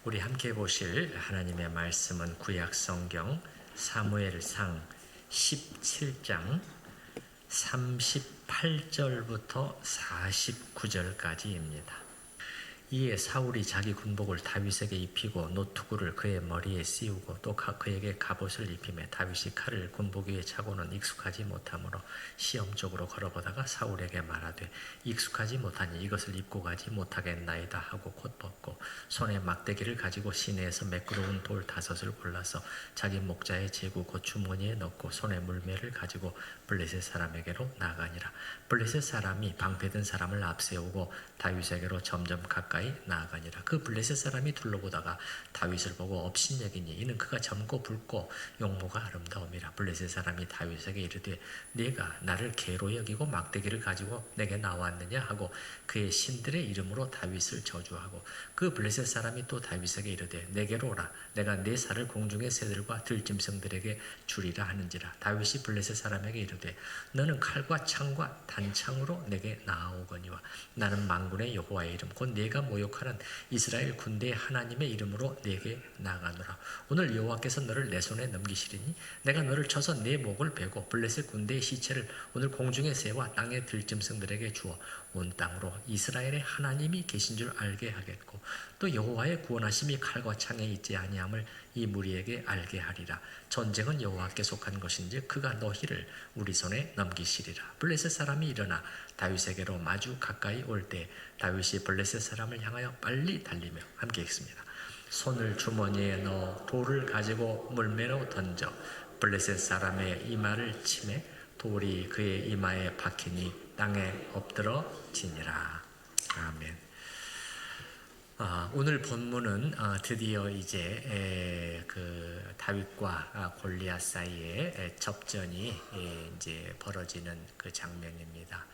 우리 함께 보실 하나님의 말씀은 구약성경 사무엘상 17장 38절부터 49절까지입니다. 이에 사울이 자기 군복을 다윗에게 입히고 노투구를 그의 머리에 씌우고 또 그에게 갑옷을 입히매 다윗이 칼을 군복 위에 차고는 익숙하지 못하므로 시험적으로 걸어보다가 사울에게 말하되 익숙하지 못하니 이것을 입고 가지 못하겠나이다 하고 곧 벗고 손에 막대기를 가지고 시내에서 매끄러운 돌 5을 골라서 자기 목자의 제구 곧 주머니에 넣고 손에 물매를 가지고 블레셋 사람에게로 나아가니라. 블레셋 사람이 방패든 사람을 앞세우고 다윗에게로 점점 가까이 나아가니라. 그 블레셋 사람이 둘러보다가 다윗을 보고 업신여기니 이는 그가 젊고 붉고 용모가 아름다움이라. 블레셋 사람이 다윗에게 이르되 네가 나를 개로 여기고 막대기를 가지고 내게 나왔느냐 하고 그의 신들의 이름으로 다윗을 저주하고 그 블레셋 사람이 또 다윗에게 이르되 내게로 오라. 내가 네 살을 공중의 새들과 들짐승들에게 주리라 하는지라. 다윗이 블레셋 사람에게 이르되 너는 칼과 창과 단창으로 내게 나아오거니와 나는 만군의 여호와의 이름 곧 네가 모욕하는 이스라엘 군대의 하나님의 이름으로 네게 나아가노라. 오늘 여호와께서 너를 내 손에 넘기시리니 내가 너를 쳐서 네 목을 베고 블레셋 군대의 시체를 오늘 공중의 새와 땅의 들짐승들에게 주어 온 땅으로 이스라엘의 하나님이 계신 줄 알게 하겠고 또 여호와의 구원하심이 칼과 창에 있지 아니함을 이 무리에게 알게 하리라. 전쟁은 여호와께 속한 것인지 그가 너희를 우리 손에 넘기시리라. 블레셋 사람이 일어나 다윗에게로 마주 가까이 올 때 다윗이 블레셋 사람을 향하여 빨리 달리며 함께 읽습니다. 손을 주머니에 넣어 돌을 가지고 물매로 던져 블레셋 사람의 이마를 치매 돌이 그의 이마에 박히니 땅에 엎드러지니라. 아멘. 오늘 본문은 드디어 이제 그 다윗과 골리앗 사이에 접전이 이제 벌어지는 그 장면입니다.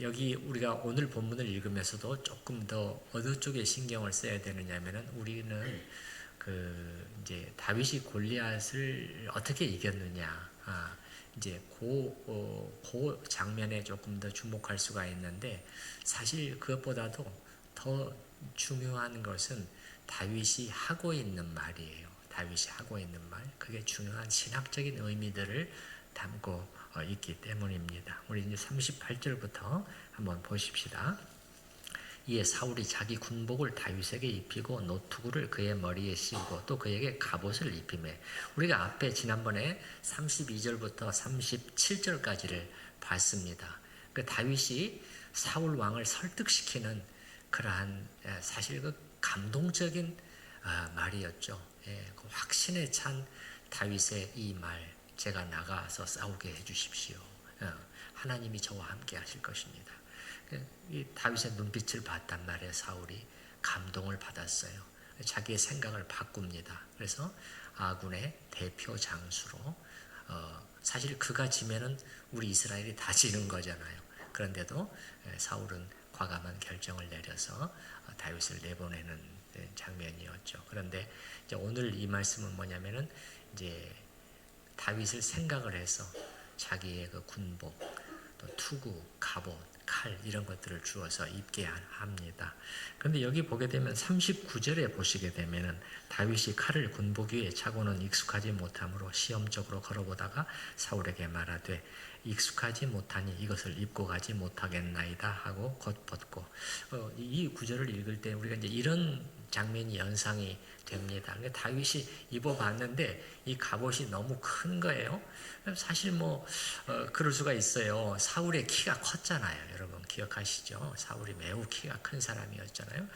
여기 우리가 오늘 본문을 읽으면서도 조금 더 어느 쪽에 신경을 써야 되느냐면은 우리는 그 이제 다윗이 골리앗을 어떻게 이겼느냐, 이제 그 장면에 조금 더 주목할 수가 있는데 사실 그것보다도 더 중요한 것은 다윗이 하고 있는 말이에요. 다윗이 하고 있는 말, 그게 중요한 신학적인 의미들을 담고 있기 때문입니다. 우리 이제 38절부터 한번 보십시다. 이에 사울이 자기 군복을 다윗에게 입히고 노투구를 그의 머리에 씌우고 또 그에게 갑옷을 입히매 우리가 앞에 지난번에 32절부터 37절까지를 봤습니다. 그 다윗이 사울 왕을 설득시키는 그러한 사실 그 감동적인 말이었죠. 그 확신에 찬 다윗의 이 말, 제가 나가서 싸우게 해주십시오. 하나님이 저와 함께 하실 것입니다. 이 다윗의 눈빛을 봤단 말이에요. 사울이 감동을 받았어요. 자기의 생각을 바꿉니다. 그래서 아군의 대표 장수로 사실 그가 지면은 우리 이스라엘이 다 지는 거잖아요. 그런데도 사울은 과감한 결정을 내려서 다윗을 내보내는 장면이었죠. 그런데 이제 오늘 이 말씀은 뭐냐면은 이제 다윗을 생각을 해서 자기의 그 군복, 또 투구, 갑옷, 칼 이런 것들을 주어서 입게 합니다. 그런데 여기 보게 되면 39절에 보시게 되면은 다윗이 칼을 군복 위에 차고는 익숙하지 못하므로 시험적으로 걸어보다가 사울에게 말하되 익숙하지 못하니 이것을 입고 가지 못하겠나이다 하고 곧 벗고 이 구절을 읽을 때 우리가 이제 이런 장면이 연상이 됩니다. 다윗이 입어봤는데 이 갑옷이 너무 큰 거예요. 사실 그럴 수가 있어요. 사울의 키가 컸잖아요. 여러분 기억하시죠? 사울이 매우 키가 큰 사람이었잖아요.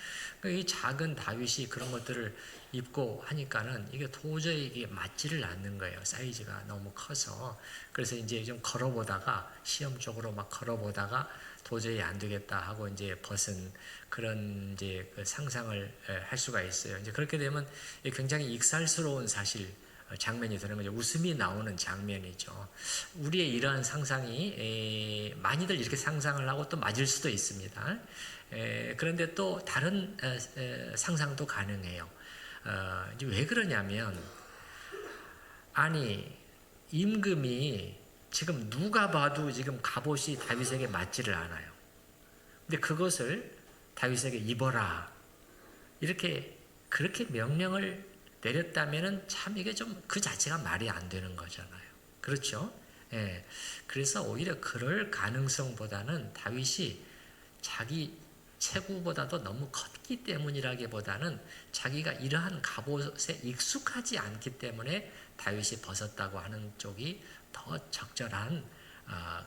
이 작은 다윗이 그런 것들을 입고 하니까는 이게 도저히 이게 맞지를 않는 거예요. 사이즈가 너무 커서. 그래서 이제 좀 걸어보다가 시험적으로 막 걸어보다가 도저히 안 되겠다 하고 이제 벗은 그런 이제 그 상상을 할 수가 있어요. 이제 그렇게 되면 굉장히 익살스러운 사실 장면이 되는 거죠. 웃음이 나오는 장면이죠. 우리의 이러한 상상이 많이들 이렇게 상상을 하고 또 맞을 수도 있습니다. 그런데 또 다른 상상도 가능해요. 이제 왜 그러냐면 아니 임금이 지금 누가 봐도 지금 갑옷이 다윗에게 맞지를 않아요. 근데 그것을 다윗에게 입어라 이렇게 그렇게 명령을 내렸다면은 참 이게 좀 그 자체가 말이 안 되는 거잖아요. 그렇죠? 예. 그래서 오히려 그럴 가능성보다는 다윗이 자기 체구보다도 너무 컸기 때문이라기보다는 자기가 이러한 갑옷에 익숙하지 않기 때문에 다윗이 벗었다고 하는 쪽이 더 적절한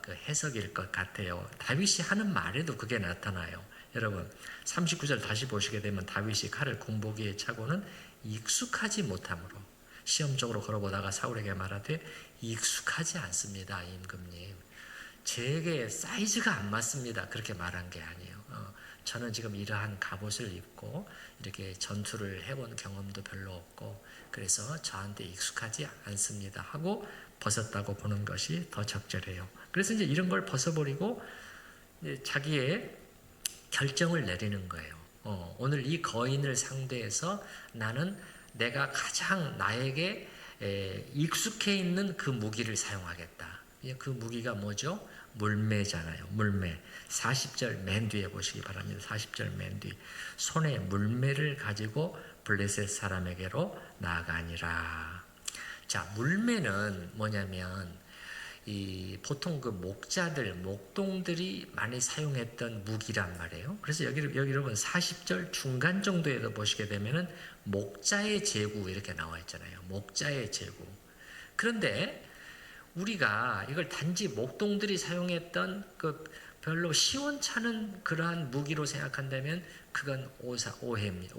그 해석일 것 같아요. 다윗이 하는 말에도 그게 나타나요. 여러분 39절 다시 보시게 되면 다윗이 칼을 군복이에 차고는 익숙하지 못함으로 시험적으로 걸어보다가 사울에게 말하되 익숙하지 않습니다. 임금님, 제게 사이즈가 안 맞습니다. 그렇게 말한 게 아니에요. 저는 지금 이러한 갑옷을 입고 이렇게 전투를 해본 경험도 별로 없고 그래서 저한테 익숙하지 않습니다 하고 벗었다고 보는 것이 더 적절해요. 그래서 이제 이런 걸 벗어버리고 자기의 결정을 내리는 거예요. 오늘 이 거인을 상대해서 나는 내가 가장 나에게 익숙해 있는 그 무기를 사용하겠다. 그 무기가 뭐죠? 물매잖아요. 물매. 40절 맨 뒤에 보시기 바랍니다. 40절 맨 뒤. 손에 물매를 가지고 블레셋 사람에게로 나아가니라. 자, 물매는 뭐냐면 보통 그 목자들, 목동들이 많이 사용했던 무기란 말이에요. 그래서 여기 여러분 40절 중간 정도에도 보시게 되면은 목자의 제구 이렇게 나와 있잖아요. 목자의 제구. 그런데 우리가 이걸 단지 목동들이 사용했던 그 별로 시원찮은 그러한 무기로 생각한다면 그건 오해예요.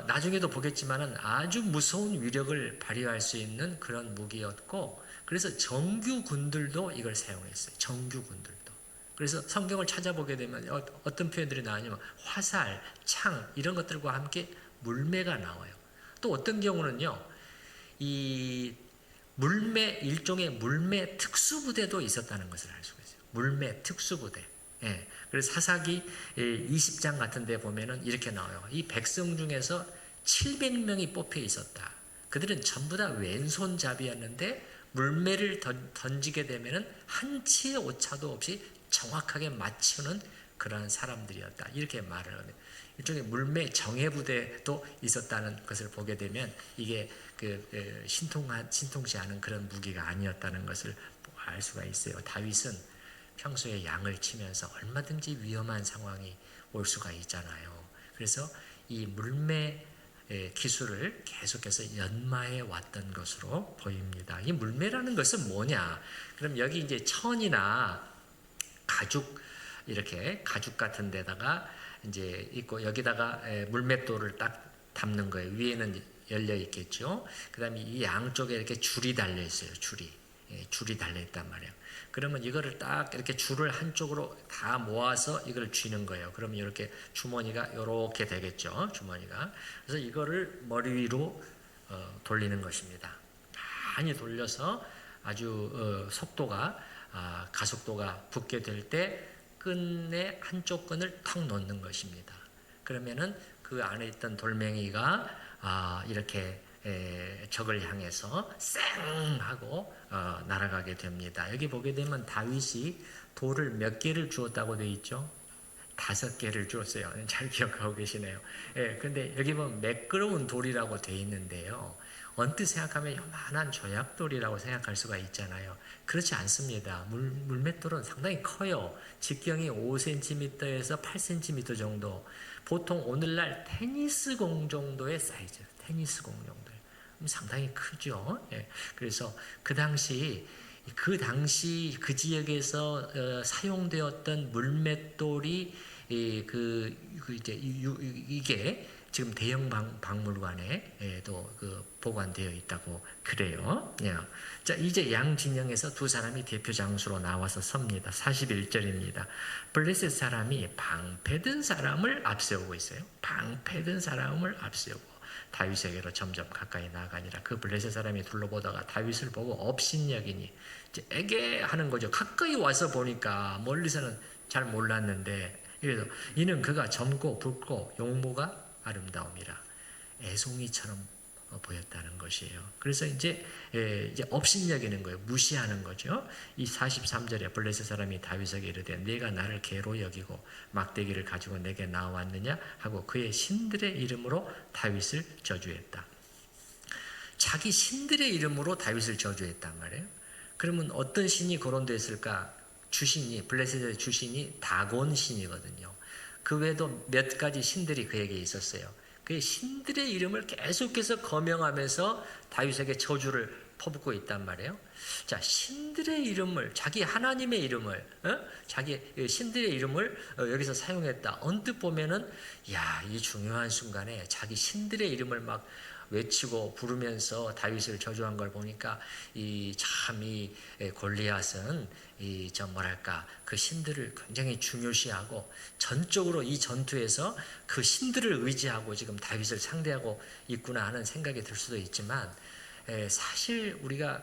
나중에도 보겠지만은 아주 무서운 위력을 발휘할 수 있는 그런 무기였고, 그래서 정규군들도 이걸 사용했어요. 정규군들도. 그래서 성경을 찾아보게 되면 어떤 표현들이 나오냐면 화살, 창 이런 것들과 함께 물매가 나와요. 또 어떤 경우는요, 이 물매, 일종의 물매 특수부대도 있었다는 것을 알 수가 있어요. 물매 특수부대. 예, 그래서 사사기 20장 같은 데 보면은 이렇게 나와요. 이 백성 중에서 700명이 뽑혀 있었다. 그들은 전부 다 왼손잡이였는데 물매를 던지게 되면은 한 치의 오차도 없이 정확하게 맞추는 그러한 사람들이었다. 이렇게 말을 하네요. 일종의 물매 정예부대도 있었다는 것을 보게 되면 이게 신통치 않은 그런 무기가 아니었다는 것을 알 수가 있어요. 다윗은 평소에 양을 치면서 얼마든지 위험한 상황이 올 수가 있잖아요. 그래서 이 물매 기술을 계속해서 연마해 왔던 것으로 보입니다. 이 물매라는 것은 뭐냐? 그럼 여기 이제 천이나 가죽, 이렇게 가죽 같은 데다가 이제 있고 여기다가 물맷돌을 딱 담는 거예요. 위에는 열려 있겠죠. 그 다음에 이 양쪽에 이렇게 줄이 달려 있어요. 줄이 달려 있단 말이에요. 그러면 이거를 딱 이렇게 줄을 한쪽으로 다 모아서 이걸 쥐는 거예요. 그러면 이렇게 주머니가 이렇게 되겠죠. 주머니가. 그래서 이거를 머리 위로 돌리는 것입니다. 많이 돌려서 아주 가속도가 붙게 될 때 끈의 한쪽 끈을 탁 놓는 것입니다. 그러면은 그 안에 있던 돌멩이가 이렇게 적을 향해서 쌩 하고 날아가게 됩니다. 여기 보게 되면 다윗이 돌을 몇 개를 주었다고 되어 있죠? 5개를 주었어요. 잘 기억하고 계시네요. 근데 여기 보면 매끄러운 돌이라고 되어 있는데요. 언뜻 생각하면 요만한 조약돌이라고 생각할 수가 있잖아요. 그렇지 않습니다. 물맷돌은 상당히 커요. 직경이 5cm에서 8cm 정도. 보통 오늘날 테니스공 정도의 사이즈. 테니스공 정도. 상당히 크죠. 그래서 그 당시 그 지역에서 사용되었던 물맷돌이 이게 지금 대형 박물관에도 보관되어 있다고 그래요. 자, 이제 양 진영에서 두 사람이 대표 장수로 나와서 섭니다. 41절입니다. 블레셋 사람이 방패든 사람을 앞세우고 있어요. 방패든 사람을 앞세우고 다윗에게로 점점 가까이 나아가니라. 그 블레셋 사람이 둘러보다가 다윗을 보고 업신여기니 이제 에게 하는 거죠. 가까이 와서 보니까 멀리서는 잘 몰랐는데, 그래서 이는 그가 젊고 붉고 용모가 아름다움이라. 애송이처럼 보였다는 것이에요. 그래서 이제 업신여기는 거예요. 무시하는 거죠. 이 43절에 블레셋 사람이 다윗에게 이르되 네가 나를 개로 여기고 막대기를 가지고 내게 나왔느냐 하고 그의 신들의 이름으로 다윗을 저주했다. 자기 신들의 이름으로 다윗을 저주했단 말이에요. 그러면 어떤 신이 거론됐을까? 주신이, 블레셋의 주신이 다곤 신이거든요. 그 외에도 몇 가지 신들이 그에게 있었어요. 그 신들의 이름을 계속해서 거명하면서 다윗에게 저주를 퍼붓고 있단 말이에요. 자, 신들의 이름을, 자기 하나님의 이름을, 자기 신들의 이름을 여기서 사용했다. 언뜻 보면은, 야, 이 중요한 순간에 자기 신들의 이름을 막 외치고 부르면서 다윗을 저주한 걸 보니까 이 골리앗은 그 신들을 굉장히 중요시하고 전적으로 이 전투에서 그 신들을 의지하고 지금 다윗을 상대하고 있구나 하는 생각이 들 수도 있지만 사실 우리가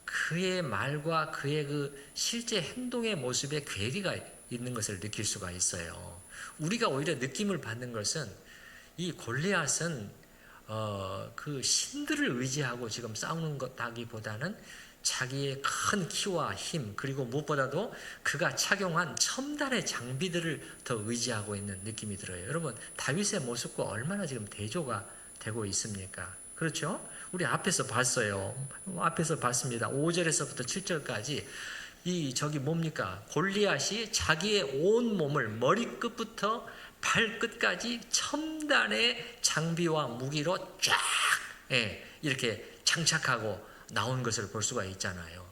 그의 말과 그의 그 실제 행동의 모습에 괴리가 있는 것을 느낄 수가 있어요. 우리가 오히려 느낌을 받는 것은 이 골리앗은 그 신들을 의지하고 지금 싸우는 것하기보다는 자기의 큰 키와 힘 그리고 무엇보다도 그가 착용한 첨단의 장비들을 더 의지하고 있는 느낌이 들어요. 여러분 다윗의 모습과 얼마나 지금 대조가 되고 있습니까? 그렇죠? 우리 앞에서 봤어요. 앞에서 봤습니다. 5절에서부터 7절까지 저기 뭡니까? 골리앗이 자기의 온 몸을 머리끝부터 발끝까지 첨단의 장비와 무기로 쫙 이렇게 장착하고 나온 것을 볼 수가 있잖아요.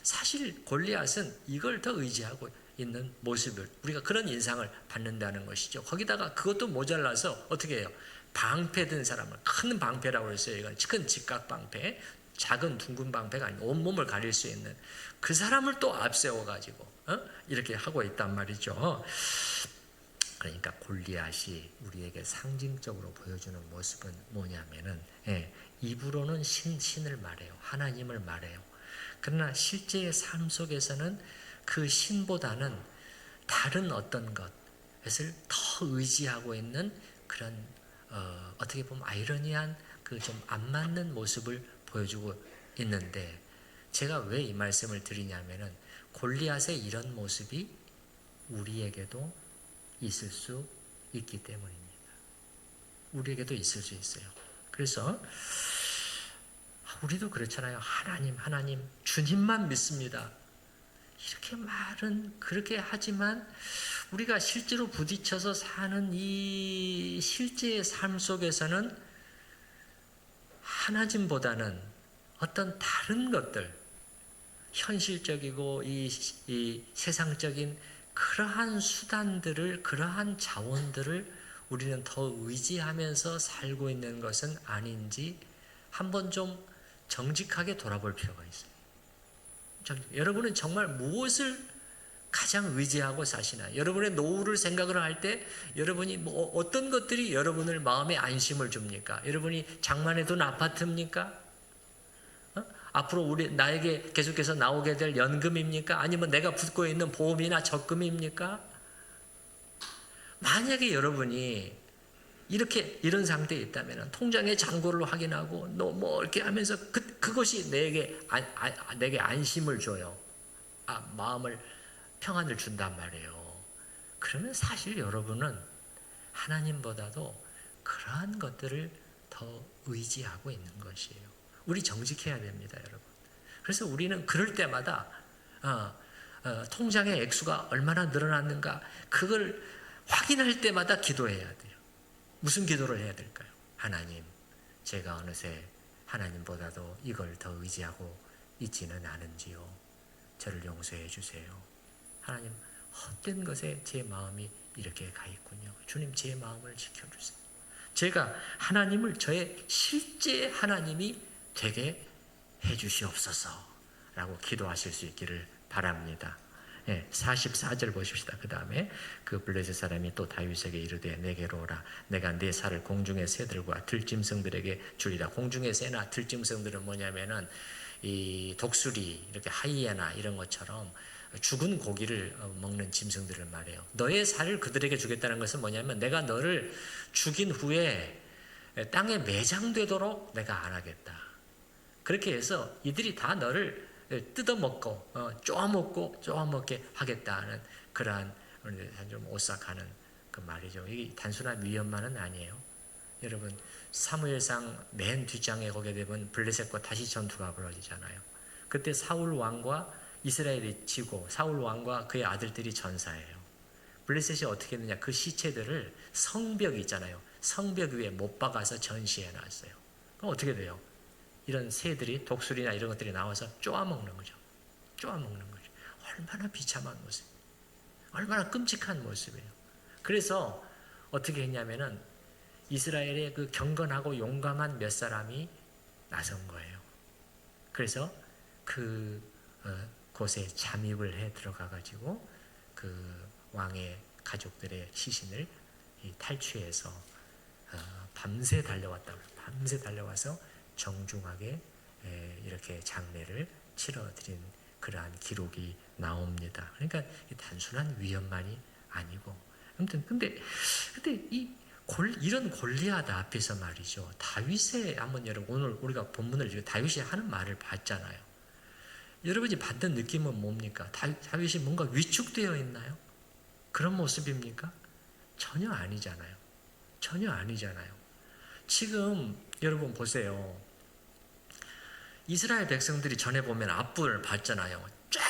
사실 골리앗은 이걸 더 의지하고 있는 모습을 우리가 그런 인상을 받는다는 것이죠. 거기다가 그것도 모자라서 어떻게 해요? 방패 든 사람을 큰 방패라고 했어요. 이건 큰 직각 방패, 작은 둥근 방패가 아니고 온몸을 가릴 수 있는 그 사람을 또 앞세워 가지고 이렇게 하고 있단 말이죠. 그러니까 골리앗이 우리에게 상징적으로 보여주는 모습은 뭐냐면은 입으로는 신을 말해요. 하나님을 말해요. 그러나 실제의 삶 속에서는 그 신보다는 다른 어떤 것을 더 의지하고 있는 그런 어떻게 보면 아이러니한 그 좀 안 맞는 모습을 보여주고 있는데 제가 왜 이 말씀을 드리냐면은 골리앗의 이런 모습이 우리에게도 있을 수 있기 때문입니다. 우리에게도 있을 수 있어요. 그래서 우리도 그렇잖아요. 하나님, 주님만 믿습니다. 이렇게 말은 그렇게 하지만 우리가 실제로 부딪혀서 사는 이 실제의 삶 속에서는 하나님보다는 어떤 다른 것들, 현실적이고 이 세상적인 그러한 수단들을, 그러한 자원들을 우리는 더 의지하면서 살고 있는 것은 아닌지 한번 좀 정직하게 돌아볼 필요가 있어요. 여러분은 정말 무엇을 가장 의지하고 사시나요? 여러분의 노후를 생각을 할 때 여러분이 어떤 것들이 여러분을 마음에 안심을 줍니까? 여러분이 장만해 둔 아파트입니까? 앞으로 나에게 계속해서 나오게 될 연금입니까? 아니면 내가 붙고 있는 보험이나 적금입니까? 만약에 여러분이 이런 상태에 있다면 통장의 잔고를 확인하고 이렇게 하면서 그것이 내게 안심을 줘요. 마음을 평안을 준단 말이에요. 그러면 사실 여러분은 하나님보다도 그러한 것들을 더 의지하고 있는 것이에요. 우리 정직해야 됩니다, 여러분. 그래서 우리는 그럴 때마다 통장의 액수가 얼마나 늘어났는가 그걸 확인할 때마다 기도해야 돼요. 무슨 기도를 해야 될까요? 하나님, 제가 어느새 하나님보다도 이걸 더 의지하고 있지는 않은지요. 저를 용서해 주세요. 하나님, 헛된 것에 제 마음이 이렇게 가 있군요. 주님, 제 마음을 지켜주세요. 제가 하나님을 저의 실제 하나님이 되게 해주시옵소서 라고 기도하실 수 있기를 바랍니다. 44절 보십시다. 그 다음에 그 블레셋 사람이 또 다윗에게 이르되 내게로 오라. 내가 네 살을 공중의 새들과 들짐승들에게 주리라. 공중의 새나 들짐승들은 뭐냐면은 이 독수리, 이렇게 하이에나 이런 것처럼 죽은 고기를 먹는 짐승들을 말해요. 너의 살을 그들에게 주겠다는 것은 뭐냐면 내가 너를 죽인 후에 땅에 매장되도록 내가 안 하겠다. 그렇게 해서 이들이 다 너를 뜯어먹고 쪼아먹게 하겠다는 그러한 좀 오싹하는 그 말이죠. 이게 단순한 위협만은 아니에요. 여러분 사무엘상 맨 뒷장에 거기에 되면 블레셋과 다시 전투가 벌어지잖아요. 그때 사울 왕과 이스라엘이 지고 사울 왕과 그의 아들들이 전사해요. 블레셋이 어떻게 했느냐, 그 시체들을 성벽 있잖아요, 성벽 위에 못 박아서 전시해 놨어요. 그럼 어떻게 돼요? 이런 새들이, 독수리나 이런 것들이 나와서 쪼아먹는 거죠. 쪼아먹는 거죠. 얼마나 비참한 모습, 얼마나 끔찍한 모습이에요. 그래서 어떻게 했냐면은 이스라엘의 그 경건하고 용감한 몇 사람이 나선 거예요. 그래서 그 곳에 잠입을 해 들어가 가지고 그 왕의 가족들의 시신을 탈취해서 밤새 달려왔다고, 밤새 달려와서 정중하게 이렇게 장례를 치러드린 그러한 기록이 나옵니다. 그러니까 단순한 위협만이 아니고, 아무튼 근데 이런 골리앗 앞에서 말이죠, 다윗의, 한번 여러분 오늘 우리가 본문을 다윗이 하는 말을 봤잖아요. 여러분이 받는 느낌은 뭡니까? 다윗이 뭔가 위축되어 있나요? 그런 모습입니까? 전혀 아니잖아요. 전혀 아니잖아요. 지금 여러분 보세요. 이스라엘 백성들이 전에 보면 앞불을 봤잖아요. 쫙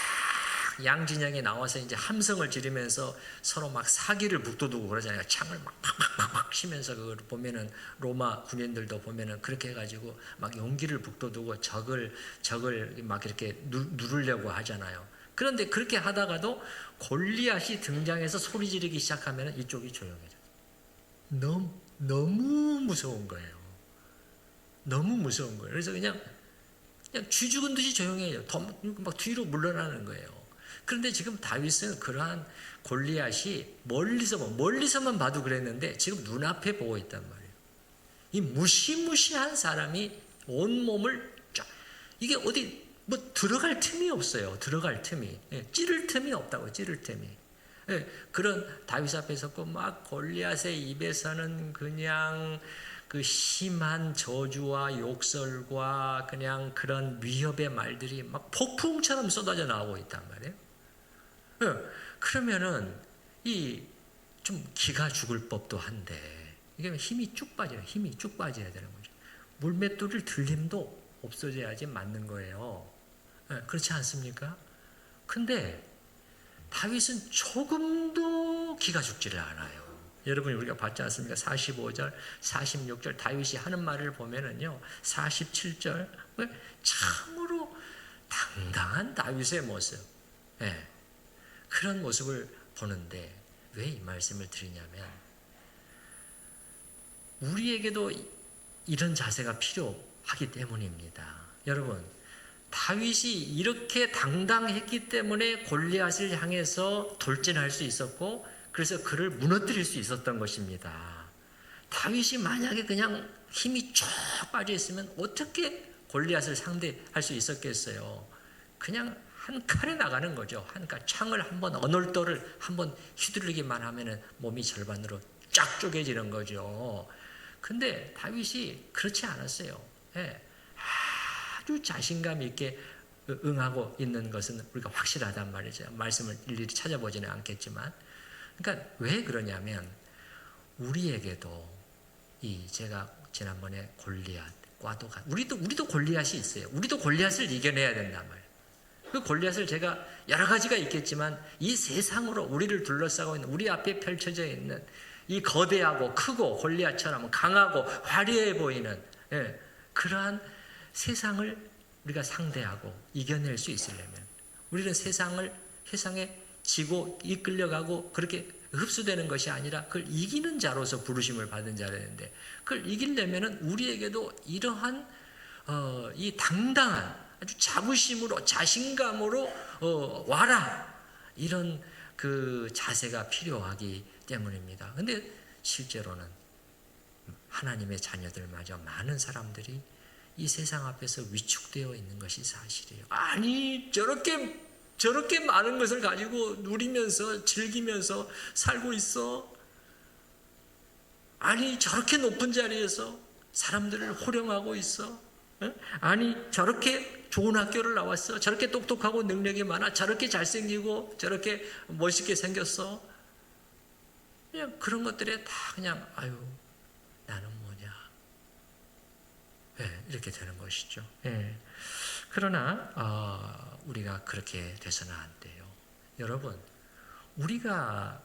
양진영에 나와서 이제 함성을 지르면서 서로 막 사기를 북돋우고 그러잖아요. 창을 막 치면서 그걸 보면은 로마 군인들도 보면은 그렇게 해가지고 막 용기를 북돋우고 적을 막 이렇게 누르려고 하잖아요. 그런데 그렇게 하다가도 골리앗이 등장해서 소리 지르기 시작하면 이쪽이 조용해져요. 너무 무서운 거예요. 너무 무서운 거예요. 그래서 그냥 쥐 죽은 듯이 조용해요. 막 뒤로 물러나는 거예요. 그런데 지금 다윗은 그러한 골리앗이 멀리서만 봐도 그랬는데 지금 눈앞에 보고 있단 말이에요. 이 무시무시한 사람이 온몸을 쫙, 이게 어디 뭐 들어갈 틈이 없어요. 들어갈 틈이. 찌를 틈이 없다고, 찌를 틈이. 그런 다윗 앞에 섰고 막 골리앗의 입에서는 그냥 그 심한 저주와 욕설과 그냥 그런 위협의 말들이 막 폭풍처럼 쏟아져 나오고 있단 말이에요. 그러면은 이 좀 기가 죽을 법도 한데 이게 힘이 쭉 빠져요. 힘이 쭉 빠져야 되는 거죠. 물맷돌을 들림도 없어져야지 맞는 거예요. 그렇지 않습니까? 근데 다윗은 조금도 기가 죽지를 않아요. 여러분 우리가 봤지 않습니까? 45절, 46절 다윗이 하는 말을 보면은요, 47절 참으로 당당한 다윗의 모습, 그런 모습을 보는데 왜 이 말씀을 드리냐면 우리에게도 이런 자세가 필요하기 때문입니다. 여러분 다윗이 이렇게 당당했기 때문에 골리앗을 향해서 돌진할 수 있었고 그래서 그를 무너뜨릴 수 있었던 것입니다. 다윗이 만약에 그냥 힘이 쭉 빠져 있으면 어떻게 골리앗을 상대할 수 있었겠어요? 그냥 한 칼에 나가는 거죠. 한 칼, 창을 한번, 언월도를 한번 휘두르기만 하면은 몸이 절반으로 쫙 쪼개지는 거죠. 근데 다윗이 그렇지 않았어요. 아주 자신감 있게 응하고 있는 것은 우리가 확실하단 말이죠. 말씀을 일일이 찾아보지는 않겠지만, 그러니까 왜 그러냐면 우리에게도 제가 지난번에 골리앗과도 우리도 골리앗이 있어요. 우리도 골리앗을 이겨내야 된단 말이에요. 그 골리앗을 제가 여러 가지가 있겠지만 이 세상으로 우리를 둘러싸고 있는, 우리 앞에 펼쳐져 있는 이 거대하고 크고 골리앗처럼 강하고 화려해 보이는 그러한 세상을 우리가 상대하고 이겨낼 수 있으려면 우리는 세상에 지고 이끌려가고 그렇게 흡수되는 것이 아니라 그걸 이기는 자로서 부르심을 받은 자라는데, 그걸 이기려면 우리에게도 이러한 이 당당한 아주 자부심으로 자신감으로 와라, 이런 그 자세가 필요하기 때문입니다. 근데 실제로는 하나님의 자녀들마저 많은 사람들이 이 세상 앞에서 위축되어 있는 것이 사실이에요. 아니 저렇게 많은 것을 가지고 누리면서 즐기면서 살고 있어? 아니 저렇게 높은 자리에서 사람들을 호령하고 있어. 아니 저렇게 좋은 학교를 나왔어. 저렇게 똑똑하고 능력이 많아. 저렇게 잘생기고 저렇게 멋있게 생겼어. 그냥 그런 것들에 다 그냥 아유 나는 뭐냐. 이렇게 되는 것이죠. 그러나 우리가 그렇게 돼서는 안 돼요. 여러분 우리가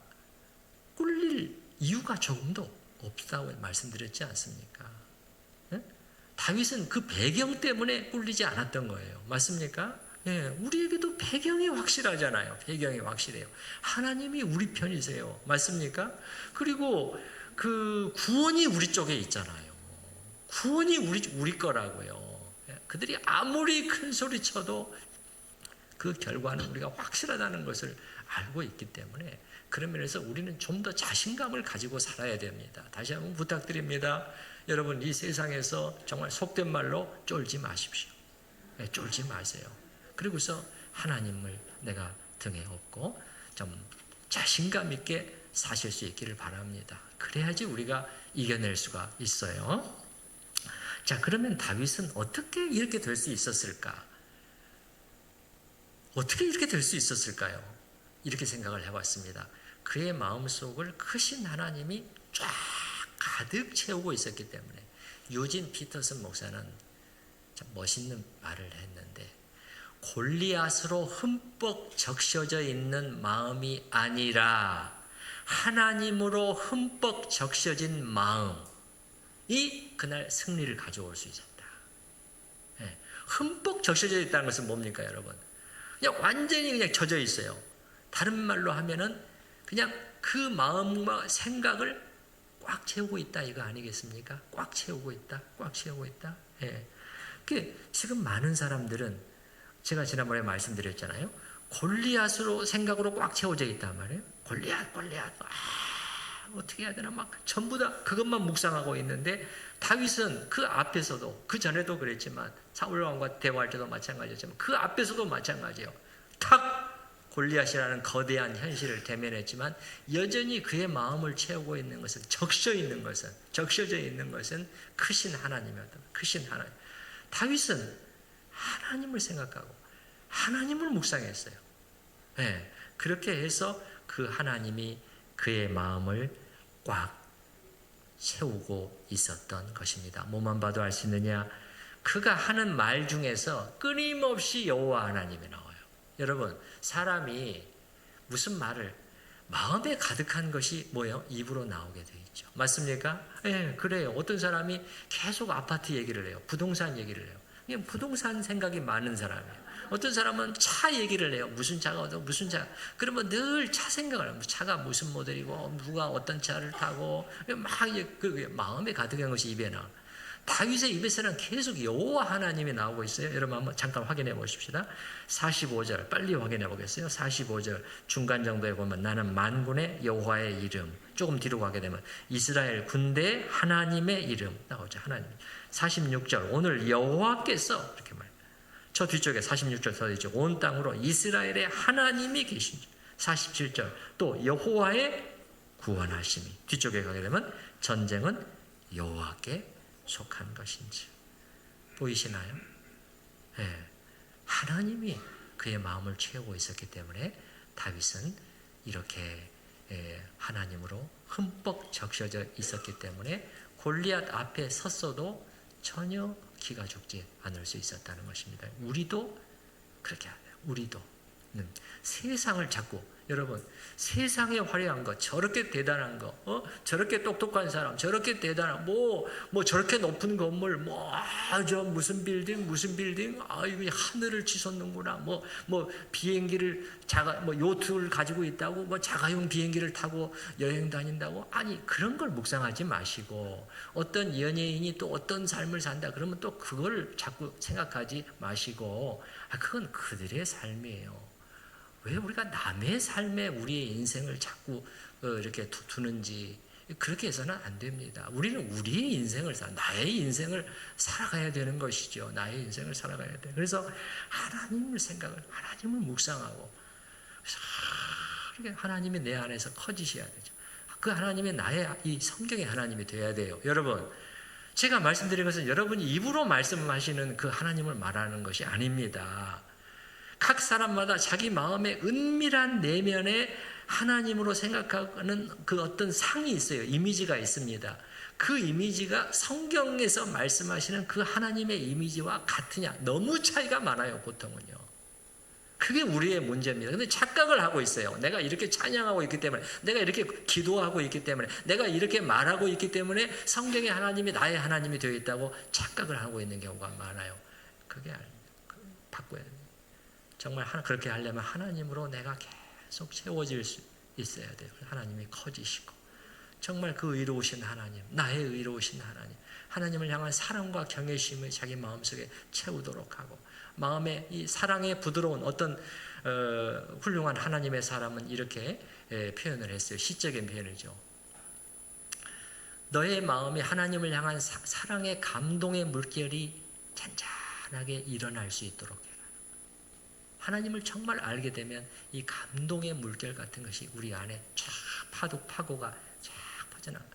꿀릴 이유가 조금도 없다고 말씀드렸지 않습니까? 다윗은 그 배경 때문에 꿀리지 않았던 거예요. 맞습니까? 우리에게도 배경이 확실하잖아요. 배경이 확실해요. 하나님이 우리 편이세요. 맞습니까? 그리고 그 구원이 우리 쪽에 있잖아요. 구원이 우리 거라고요. 그들이 아무리 큰 소리 쳐도 그 결과는 우리가 확실하다는 것을 알고 있기 때문에 그런 면에서 우리는 좀 더 자신감을 가지고 살아야 됩니다. 다시 한번 부탁드립니다. 여러분 이 세상에서 정말 속된 말로 쫄지 마십시오. 쫄지 마세요. 그리고서 하나님을 내가 등에 업고 좀 자신감 있게 사실 수 있기를 바랍니다. 그래야지 우리가 이겨낼 수가 있어요. 자, 그러면 다윗은 어떻게 이렇게 될 수 있었을까? 어떻게 이렇게 될 수 있었을까요? 이렇게 생각을 해봤습니다. 그의 마음속을 크신 하나님이 쫙 가득 채우고 있었기 때문에 유진 피터슨 목사는 참 멋있는 말을 했는데 골리앗으로 흠뻑 적셔져 있는 마음이 아니라 하나님으로 흠뻑 적셔진 마음이 그날 승리를 가져올 수 있었다. 흠뻑 적셔져 있다는 것은 뭡니까 여러분? 그냥 완전히 그냥 젖어 있어요. 다른 말로 하면은 그냥 그 마음과 생각을 꽉 채우고 있다 이거 아니겠습니까? 꽉 채우고 있다, 꽉 채우고 있다. 지금 많은 사람들은 제가 지난번에 말씀드렸잖아요. 골리앗으로 생각으로 꽉 채워져 있단 말이에요. 골리앗, 어떻게 해야 되나 막 전부 다 그것만 묵상하고 있는데 다윗은 그 앞에서도 그 전에도 그랬지만 사울 왕과 대화할 때도 마찬가지였지만 그 앞에서도 마찬가지예요. 탁 골리앗이라는 거대한 현실을 대면했지만 여전히 그의 마음을 채우고 있는 것은 적셔져 있는 것은 크신 하나님이었다. 크신 하나님. 다윗은 하나님을 생각하고 하나님을 묵상했어요. 그렇게 해서 그 하나님이 그의 마음을 꽉 채우고 있었던 것입니다. 뭐만 봐도 알 수 있느냐? 그가 하는 말 중에서 끊임없이 여호와 하나님이 나와요. 여러분 사람이 무슨 말을 마음에 가득한 것이 뭐예요? 입으로 나오게 돼 있죠. 맞습니까? 그래요. 어떤 사람이 계속 아파트 얘기를 해요. 부동산 얘기를 해요. 그냥 부동산 생각이 많은 사람이에요. 어떤 사람은 차 얘기를 해요. 무슨 차가 무슨 차. 그러면 늘 차 생각을 해요. 차가 무슨 모델이고 누가 어떤 차를 타고 막 마음에 가득한 것이 입에 나와. 다윗의 입에서는 계속 여호와 하나님이 나오고 있어요. 여러분 한번 잠깐 확인해 보십시다. 45절 빨리 확인해 보겠어요. 45절 중간 정도에 보면 나는 만군의 여호와의 이름, 조금 뒤로 가게 되면 이스라엘 군대의 하나님의 이름 나오죠. 하나님. 46절 오늘 여호와께서 이렇게 말해요. 저 뒤쪽에 46절 더 뒤쪽 온 땅으로 이스라엘의 하나님이 계신 줄. 47절 또 여호와의 구원하심이 뒤쪽에 가게 되면 전쟁은 여호와께 속한 것인지 보이시나요? 하나님이 그의 마음을 채우고 있었기 때문에 다윗은 이렇게 하나님으로 흠뻑 적셔져 있었기 때문에 골리앗 앞에 섰어도 전혀 기가 죽지 않을 수 있었다는 것입니다. 우리도 그렇게 해야 돼요. 우리도 세상을 자꾸 여러분 세상에 화려한 것 저렇게 대단한 거 저렇게 똑똑한 사람 저렇게 대단한 뭐 저렇게 높은 건물 저 무슨 빌딩 이거 하늘을 치솟는구나 뭐 비행기를 요트를 가지고 있다고 자가용 비행기를 타고 여행 다닌다고 아니 그런 걸 묵상하지 마시고 어떤 연예인이 또 어떤 삶을 산다 그러면 또 그걸 자꾸 생각하지 마시고 그건 그들의 삶이에요. 왜 우리가 남의 삶에 우리의 인생을 자꾸 이렇게 두는지 그렇게 해서는 안 됩니다. 우리는 우리의 인생을 나의 인생을 살아가야 되는 것이죠. 나의 인생을 살아가야 돼. 그래서 하나님을 묵상하고 하나님이 내 안에서 커지셔야 되죠. 그 하나님이 나의 이 성경의 하나님이 되어야 돼요. 여러분 제가 말씀드린 것은 여러분이 입으로 말씀하시는 그 하나님을 말하는 것이 아닙니다. 각 사람마다 자기 마음의 은밀한 내면에 하나님으로 생각하는 그 어떤 상이 있어요. 이미지가 있습니다. 그 이미지가 성경에서 말씀하시는 그 하나님의 이미지와 같으냐? 너무 차이가 많아요, 보통은요. 그게 우리의 문제입니다. 근데 착각을 하고 있어요. 내가 이렇게 찬양하고 있기 때문에, 내가 이렇게 기도하고 있기 때문에, 내가 이렇게 말하고 있기 때문에 성경의 하나님이 나의 하나님이 되어 있다고 착각을 하고 있는 경우가 많아요. 그게 아닙니다. 바꿔야 됩니다. 정말 그렇게 하려면 하나님으로 내가 계속 채워질 수 있어야 돼요. 하나님이 커지시고 정말 그 의로우신 하나님, 나의 의로우신 하나님, 하나님을 향한 사랑과 경외심을 자기 마음속에 채우도록 하고, 마음에 이 사랑의 부드러운 어떤 훌륭한 하나님의 사람은 이렇게 표현을 했어요. 시적인 표현이죠. 너의 마음이 하나님을 향한 사랑의 감동의 물결이 잔잔하게 일어날 수 있도록 해라. 하나님을 정말 알게 되면 이 감동의 물결 같은 것이 우리 안에 쫙 파고가 쫙 퍼져나가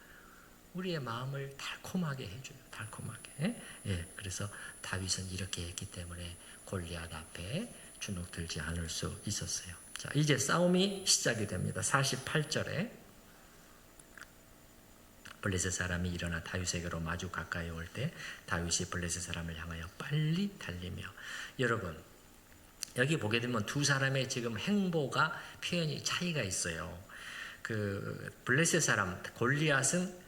우리의 마음을 달콤하게 해줘요. 달콤하게. 예, 그래서 다윗은 이렇게 했기 때문에 골리앗 앞에 주눅들지 않을 수 있었어요. 자, 이제 싸움이 시작이 됩니다. 48절에 블레셋 사람이 일어나 다윗에게로 마주 가까이 올 때 다윗이 블레셋 사람을 향하여 빨리 달리며, 여러분 여기 보게 되면 두 사람의 지금 행보가 표현이 차이가 있어요. 그 블레셋 사람 골리앗은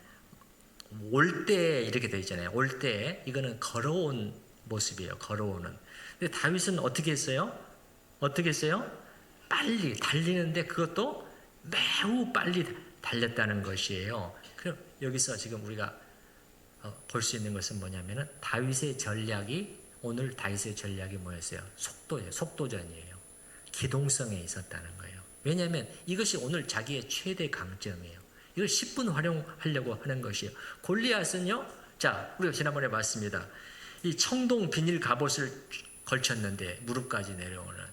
올 때 이렇게 되어 있잖아요. 올 때 이거는 걸어온 모습이에요. 걸어오는. 근데 다윗은 어떻게 했어요? 어떻게 했어요? 빨리 달리는데 그것도 매우 빨리 달렸다는 것이에요. 그럼 여기서 지금 우리가 볼 수 있는 것은 뭐냐면은 다윗의 전략이, 오늘 다윗의 전략이 뭐였어요? 속도예요. 속도전이에요. 기동성에 있었다는 거예요. 왜냐하면 이것이 오늘 자기의 최대 강점이에요. 이걸 10분 활용하려고 하는 것이에요. 골리앗은요, 자, 우리가 지난번에 봤습니다. 이 청동 비닐 갑옷을 걸쳤는데 무릎까지 내려오는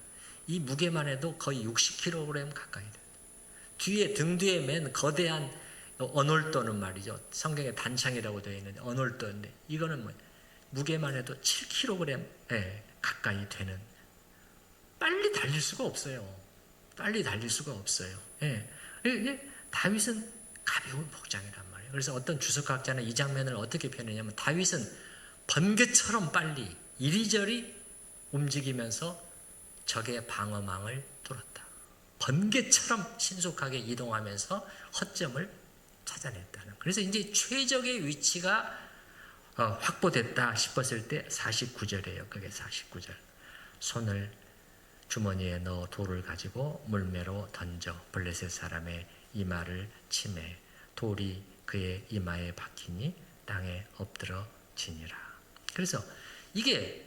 이 무게만 해도 거의 60kg 가까이 돼요. 뒤에 등 뒤에 맨 거대한 언월도는 말이죠. 성경에 단창이라고 되어 있는데 언월도인데 이거는 뭐 무게만 해도 7kg 가까이 되는, 빨리 달릴 수가 없어요. 빨리 달릴 수가 없어요. 예. 다윗은 가벼운 복장이란 말이에요. 그래서 어떤 주석학자는 이 장면을 어떻게 표현했냐면 다윗은 번개처럼 빨리 이리저리 움직이면서 적의 방어망을 뚫었다. 번개처럼 신속하게 이동하면서 허점을 찾아냈다는. 그래서 이제 최적의 위치가 확보됐다 싶었을 때 49절이에요. 그게 49절. 손을 주머니에 넣어 돌을 가지고 물매로 던져 블레셋 사람의 이마를 치매 돌이 그의 이마에 박히니 땅에 엎드러 지니라. 그래서 이게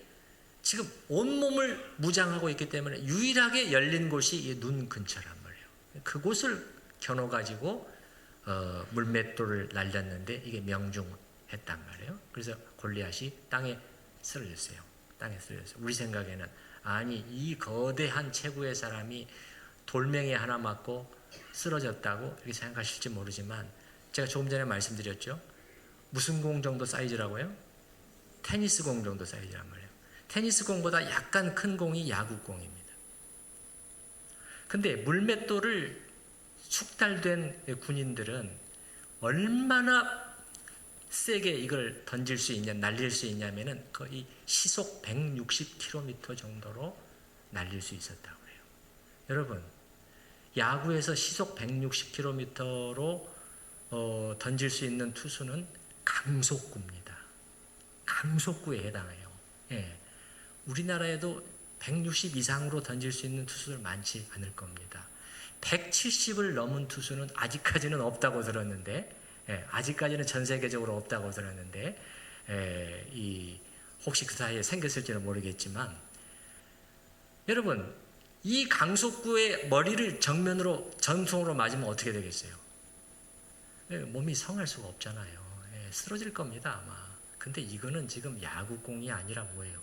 지금 온몸을 무장하고 있기 때문에 유일하게 열린 곳이 이 눈 근처란 말이에요. 그곳을 겨눠 가지고 물맷돌을 날렸는데 이게 명중했단 말이에요. 그래서 골리앗이 땅에 쓰러졌어요. 땅에 쓰러졌어요. 우리 생각에는 아니 이 거대한 체구의 사람이 돌멩이 하나 맞고 쓰러졌다고 이렇게 생각하실지 모르지만, 제가 조금 전에 말씀드렸죠. 무슨 공 정도 사이즈라고요? 테니스 공 정도 사이즈란 말이에요. 테니스 공보다 약간 큰 공이 야구 공입니다. 근데 물맷돌을 숙달된 군인들은 얼마나 세게 이걸 던질 수 있냐, 날릴 수 있냐면은 거의 시속 160km 정도로 날릴 수 있었다고 해요. 여러분, 야구에서 시속 160km로 던질 수 있는 투수는 강속구입니다. 강속구에 해당해요. 예. 우리나라에도 160 이상으로 던질 수 있는 투수들 많지 않을 겁니다. 170을 넘은 투수는 아직까지는 없다고 들었는데, 아직까지는 전 세계적으로 없다고 들었는데, 혹시 그 사이에 생겼을지는 모르겠지만, 여러분, 이 강속구의 머리를 정면으로 전통으로 맞으면 어떻게 되겠어요? 몸이 성할 수가 없잖아요. 쓰러질 겁니다 아마. 근데 이거는 지금 야구공이 아니라 뭐예요?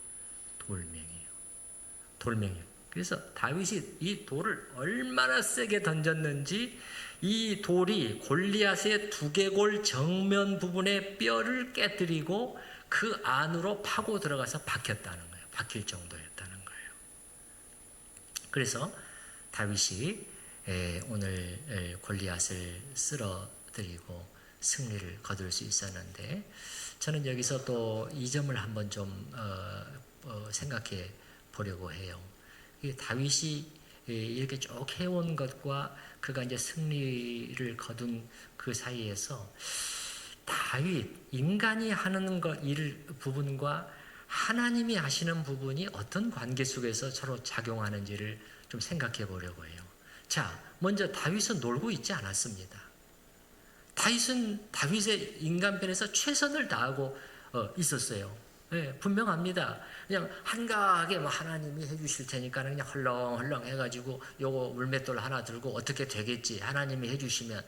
돌멩이에요. 돌멩이. 그래서 다윗이 이 돌을 얼마나 세게 던졌는지 이 돌이 골리앗의 두개골 정면 부분의 뼈를 깨뜨리고 그 안으로 파고 들어가서 박혔다는 거예요. 박힐 정도였다는 거예요. 그래서 다윗이 오늘 골리앗을 쓰러뜨리고 승리를 거둘 수 있었는데, 저는 여기서 또 이 점을 한번 좀 생각해 보려고 해요. 다윗이 이렇게 쭉 해온 것과 그가 이제 승리를 거둔 그 사이에서 다윗 인간이 하는 것 부분과 하나님이 하시는 부분이 어떤 관계 속에서 서로 작용하는지를 좀 생각해 보려고 해요. 자, 먼저 다윗은 놀고 있지 않았습니다. 다윗은 다윗의 인간편에서 최선을 다하고 있었어요. 네, 분명합니다. 그냥 한가하게 하나님이 해주실 테니까 그냥 헐렁헐렁 해가지고 요거 물맷돌 하나 들고 어떻게 되겠지, 하나님이 해주시면,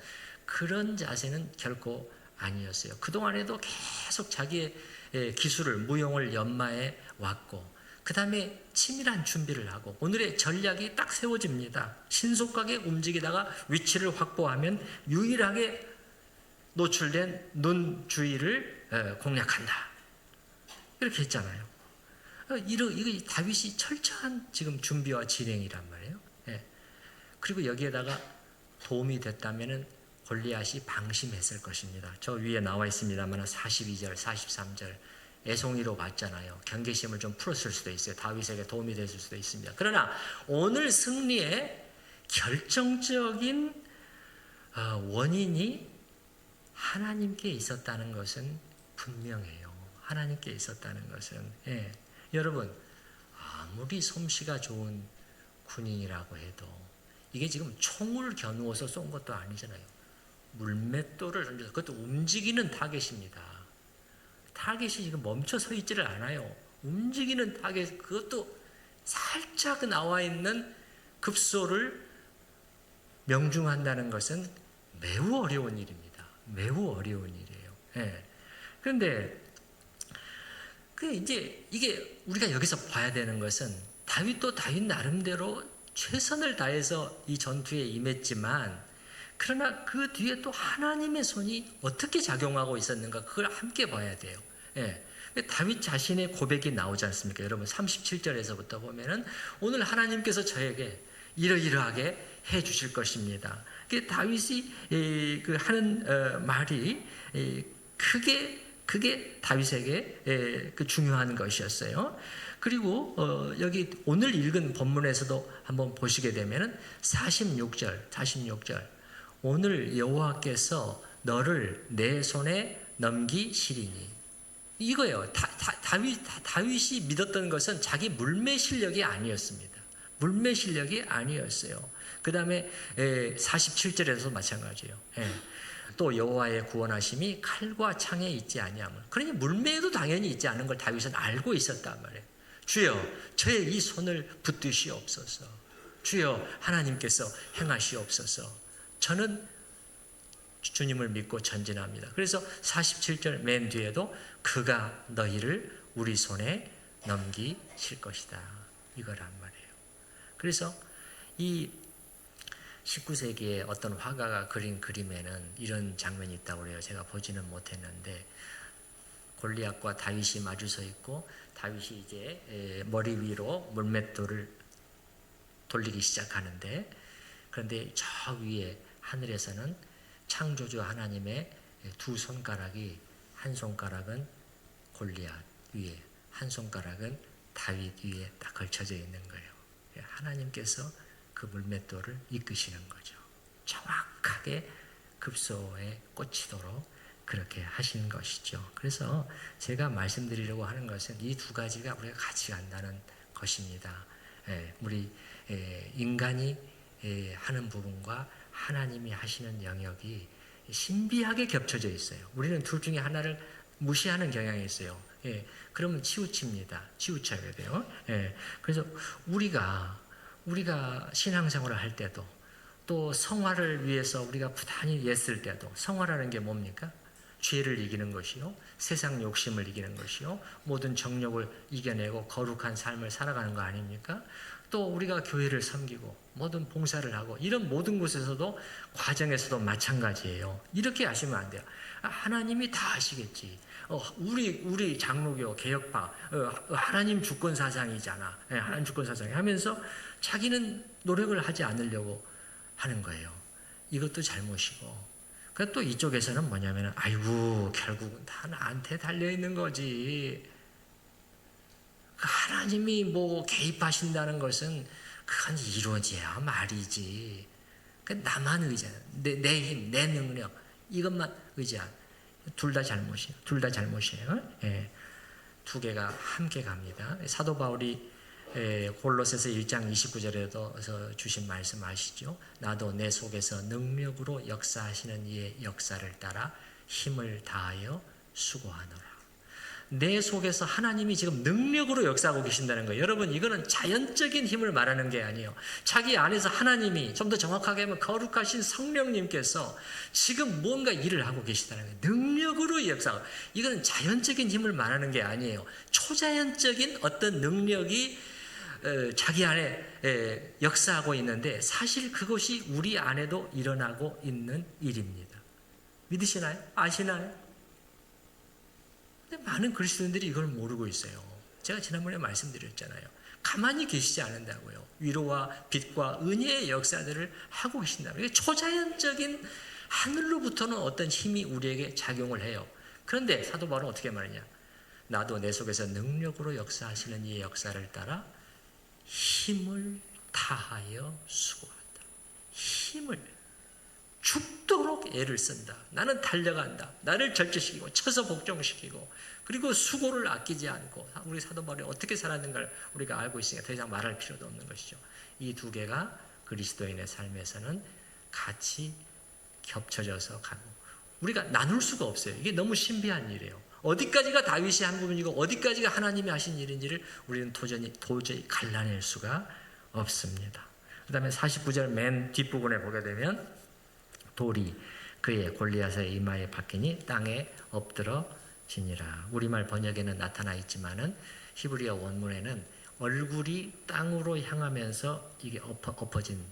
그런 자세는 결코 아니었어요. 그동안에도 계속 자기의 기술을, 무용을 연마해 왔고, 그 다음에 치밀한 준비를 하고, 오늘의 전략이 딱 세워집니다. 신속하게 움직이다가 위치를 확보하면 유일하게 노출된 눈 주위를 공략한다. 이렇게 했잖아요. 이게 다윗이 철저한 지금 준비와 진행이란 말이에요. 예. 그리고 여기에다가 도움이 됐다면은 골리앗이 방심했을 것입니다. 저 위에 나와 있습니다만 42절, 43절 애송이로 봤잖아요. 경계심을 좀 풀었을 수도 있어요. 다윗에게 도움이 됐을 수도 있습니다. 그러나 오늘 승리의 결정적인 원인이 하나님께 있었다는 것은 분명해요. 하나님께 있었다는 것은, 예. 여러분, 아무리 솜씨가 좋은 군인이라고 해도 이게 지금 총을 겨누어서 쏜 것도 아니잖아요. 물맷돌을 던져서, 그것도 움직이는 타겟입니다. 타겟이 지금 멈춰 서 있지를 않아요. 움직이는 타겟, 그것도 살짝 나와 있는 급소를 명중한다는 것은 매우 어려운 일입니다. 매우 어려운 일이에요. 예. 그런데 이제 이게 우리가 여기서 봐야 되는 것은, 다윗도 다윗 나름대로 최선을 다해서 이 전투에 임했지만, 그러나 그 뒤에 또 하나님의 손이 어떻게 작용하고 있었는가, 그걸 함께 봐야 돼요. 예. 다윗 자신의 고백이 나오지 않습니까? 여러분 37절에서부터 보면은 오늘 하나님께서 저에게 이러이러하게 해 주실 것입니다. 다윗이 하는 말이 그게 다윗에게 중요한 것이었어요. 그리고 여기 오늘 읽은 본문에서도 한번 보시게 되면은 46절 오늘 여호와께서 너를 내 손에 넘기시리니, 이거예요. 다윗이 믿었던 것은 자기 물매 실력이 아니었습니다. 물매 실력이 아니었어요. 그 다음에 47절에서 마찬가지예요. 또 여호와의 구원하심이 칼과 창에 있지 아니함을. 그러니 물매에도 당연히 있지 않은 걸 다윗은 알고 있었단 말이에요. 주여 저의 이 손을 붙드시옵소서. 주여 하나님께서 행하시옵소서. 저는 주님을 믿고 전진합니다. 그래서 47절 맨 뒤에도 그가 너희를 우리 손에 넘기실 것이다, 이거란 말이에요. 그래서 이 19세기에 어떤 화가가 그린 그림에는 이런 장면이 있다고 그래요. 제가 보지는 못했는데, 골리앗과 다윗이 마주 서 있고 다윗이 이제 머리 위로 물맷돌을 돌리기 시작하는데, 그런데 저 위에 하늘에서는 창조주 하나님의 두 손가락이, 한 손가락은 골리앗 위에, 한 손가락은 다윗 위에 딱 걸쳐져 있는 거예요. 하나님께서 그 물맷돌을 이끄시는 거죠. 정확하게 급소에 꽂히도록 그렇게 하신 것이죠. 그래서 제가 말씀드리려고 하는 것은 이 두 가지가 우리가 같이 간다는 것입니다. 우리 인간이 하는 부분과 하나님이 하시는 영역이 신비하게 겹쳐져 있어요. 우리는 둘 중에 하나를 무시하는 경향이 있어요. 그러면 치우쳐야 돼요. 그래서 우리가 신앙생활을 할 때도, 또 성화를 위해서 우리가 부단히 애쓸 때도, 성화라는 게 뭡니까? 죄를 이기는 것이요, 세상 욕심을 이기는 것이요, 모든 정욕을 이겨내고 거룩한 삶을 살아가는 거 아닙니까? 또 우리가 교회를 섬기고 모든 봉사를 하고 이런 모든 곳에서도 과정에서도 마찬가지예요. 이렇게 하시면 안 돼요. 하나님이 다 하시겠지. 우리 장로교 개혁파 하나님 주권 사상이잖아. 하나님 주권 사상이 하면서 자기는 노력을 하지 않으려고 하는 거예요. 이것도 잘못이고. 또 이쪽에서는 뭐냐면 아이고 결국은 다 나한테 달려 있는 거지. 하나님이 뭐 개입하신다는 것은 그건 이루어져야 말이지. 나만 의지하는 내 힘, 내 능력 이것만 의지하는 둘 다 잘못이에요. 둘 다 잘못이에요. 예. 두 개가 함께 갑니다. 사도 바울이 골로새서 1장 29절에도 주신 말씀 아시죠? 나도 내 속에서 능력으로 역사하시는 이의 역사를 따라 힘을 다하여 수고하노라. 내 속에서 하나님이 지금 능력으로 역사하고 계신다는 거예요. 여러분, 이거는 자연적인 힘을 말하는 게 아니에요. 자기 안에서 하나님이, 좀 더 정확하게 하면 거룩하신 성령님께서 지금 뭔가 일을 하고 계시다는 거예요. 능력으로 역사하고. 이거는 자연적인 힘을 말하는 게 아니에요. 초자연적인 어떤 능력이 자기 안에 역사하고 있는데 사실 그것이 우리 안에도 일어나고 있는 일입니다. 믿으시나요? 아시나요? 근데 많은 그리스도인들이 이걸 모르고 있어요. 제가 지난번에 말씀드렸잖아요. 가만히 계시지 않는다고요. 위로와 빛과 은혜의 역사들을 하고 계신다고요. 초자연적인 하늘로부터는 어떤 힘이 우리에게 작용을 해요. 그런데 사도 바울은 어떻게 말하냐? 나도 내 속에서 능력으로 역사하시는 이 역사를 따라 힘을 다하여 수고한다. 힘을 죽도록 애를 쓴다. 나는 달려간다. 나를 절제시키고 쳐서 복종시키고 그리고 수고를 아끼지 않고 우리 사도 바울이 어떻게 살았는가를 우리가 알고 있으니까 더 이상 말할 필요도 없는 것이죠. 이 두 개가 그리스도인의 삶에서는 같이 겹쳐져서 가고 우리가 나눌 수가 없어요. 이게 너무 신비한 일이에요. 어디까지가 다윗이 한 부분이고 어디까지가 하나님이 하신 일인지를 우리는 도저히 갈라낼 수가 없습니다. 그 다음에 49절 맨 뒷부분에 보게 되면 돌이 그의 골리앗의 이마에 박히니 땅에 엎드러지니라. 우리말 번역에는 나타나 있지만은 히브리어 원문에는 얼굴이 땅으로 향하면서 이게 엎어진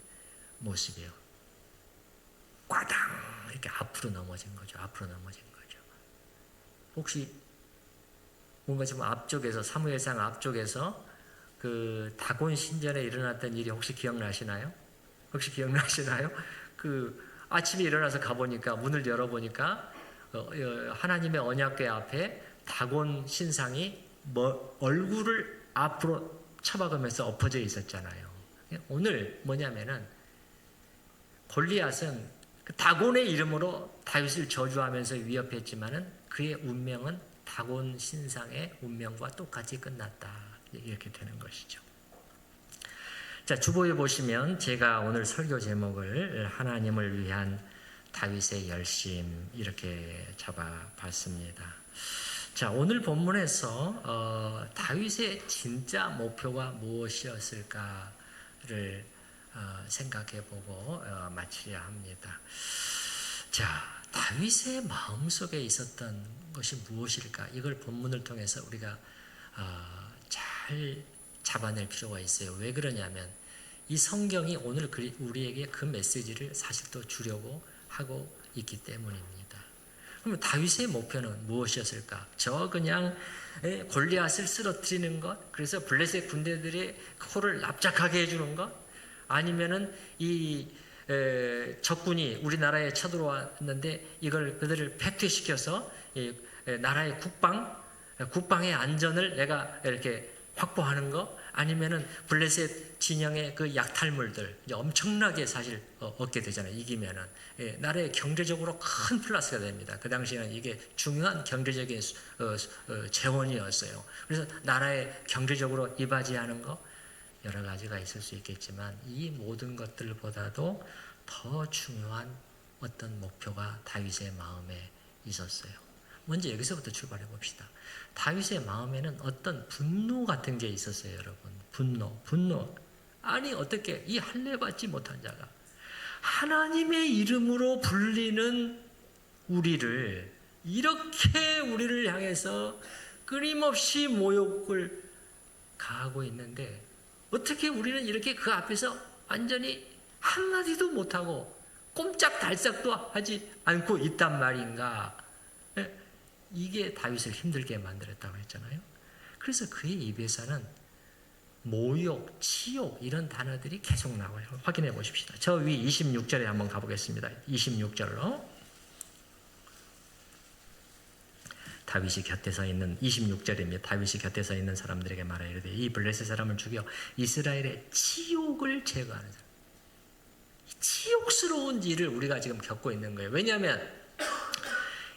모습이에요. 꽈당 이렇게 앞으로 넘어진 거죠. 앞으로 넘어진 거죠. 혹시 뭔가 좀 앞쪽에서 사무엘상 앞쪽에서 그 다곤 신전에 일어났던 일이 혹시 기억나시나요? 혹시 기억나시나요? 아침에 일어나서 가보니까 문을 열어보니까 하나님의 언약궤 앞에 다곤 신상이 얼굴을 앞으로 쳐박으면서 엎어져 있었잖아요. 오늘 뭐냐면은 골리앗은 다곤의 이름으로 다윗을 저주하면서 위협했지만은 그의 운명은 다곤 신상의 운명과 똑같이 끝났다. 이렇게 되는 것이죠. 자, 주보에 보시면 제가 오늘 설교 제목을 하나님을 위한 다윗의 열심 이렇게 잡아봤습니다. 자, 오늘 본문에서 다윗의 진짜 목표가 무엇이었을까를 생각해보고 마치려 합니다. 자, 다윗의 마음속에 있었던 것이 무엇일까? 이걸 본문을 통해서 우리가 잘 잡아낼 필요가 있어요. 왜 그러냐면 이 성경이 오늘 우리에게 그 메시지를 사실 또 주려고 하고 있기 때문입니다. 그러면 다윗의 목표는 무엇이었을까? 그냥 골리앗을 쓰러뜨리는 것, 그래서 블레셋 군대들의 코를 납작하게 해주는 것, 아니면은 이 적군이 우리나라에 쳐들어왔는데 이걸 그들을 패퇴시켜서 나라의 국방의 안전을 내가 이렇게 확보하는 거, 아니면은 블레셋 진영의 그 약탈물들 이제 엄청나게 사실 얻게 되잖아요. 이기면은 나라의 경제적으로 큰 플러스가 됩니다. 그 당시에는 이게 중요한 경제적인 재원이었어요. 그래서 나라의 경제적으로 이바지하는 거 여러 가지가 있을 수 있겠지만 이 모든 것들보다도 더 중요한 어떤 목표가 다윗의 마음에 있었어요. 먼저 여기서부터 출발해 봅시다. 다윗의 마음에는 어떤 분노 같은 게 있었어요, 여러분. 분노. 아니 어떻게 이 할례 받지 못한 자가 하나님의 이름으로 불리는 우리를 이렇게 우리를 향해서 끊임없이 모욕을 가하고 있는데 어떻게 우리는 이렇게 그 앞에서 완전히 한마디도 못하고 꼼짝달싹도 하지 않고 있단 말인가? 이게 다윗을 힘들게 만들었다고 했잖아요. 그래서 그의 입에서는 모욕, 치욕 이런 단어들이 계속 나와요. 확인해 보십시다. 저 위 26절에 한번 가보겠습니다. 26절로 다윗이 곁에 서 있는 26절입니다. 다윗이 곁에 서 있는 사람들에게 말하여 이르되 이 블레셋 사람을 죽여 이스라엘의 치욕을 제거하는 사람. 치욕스러운 일을 우리가 지금 겪고 있는 거예요. 왜냐하면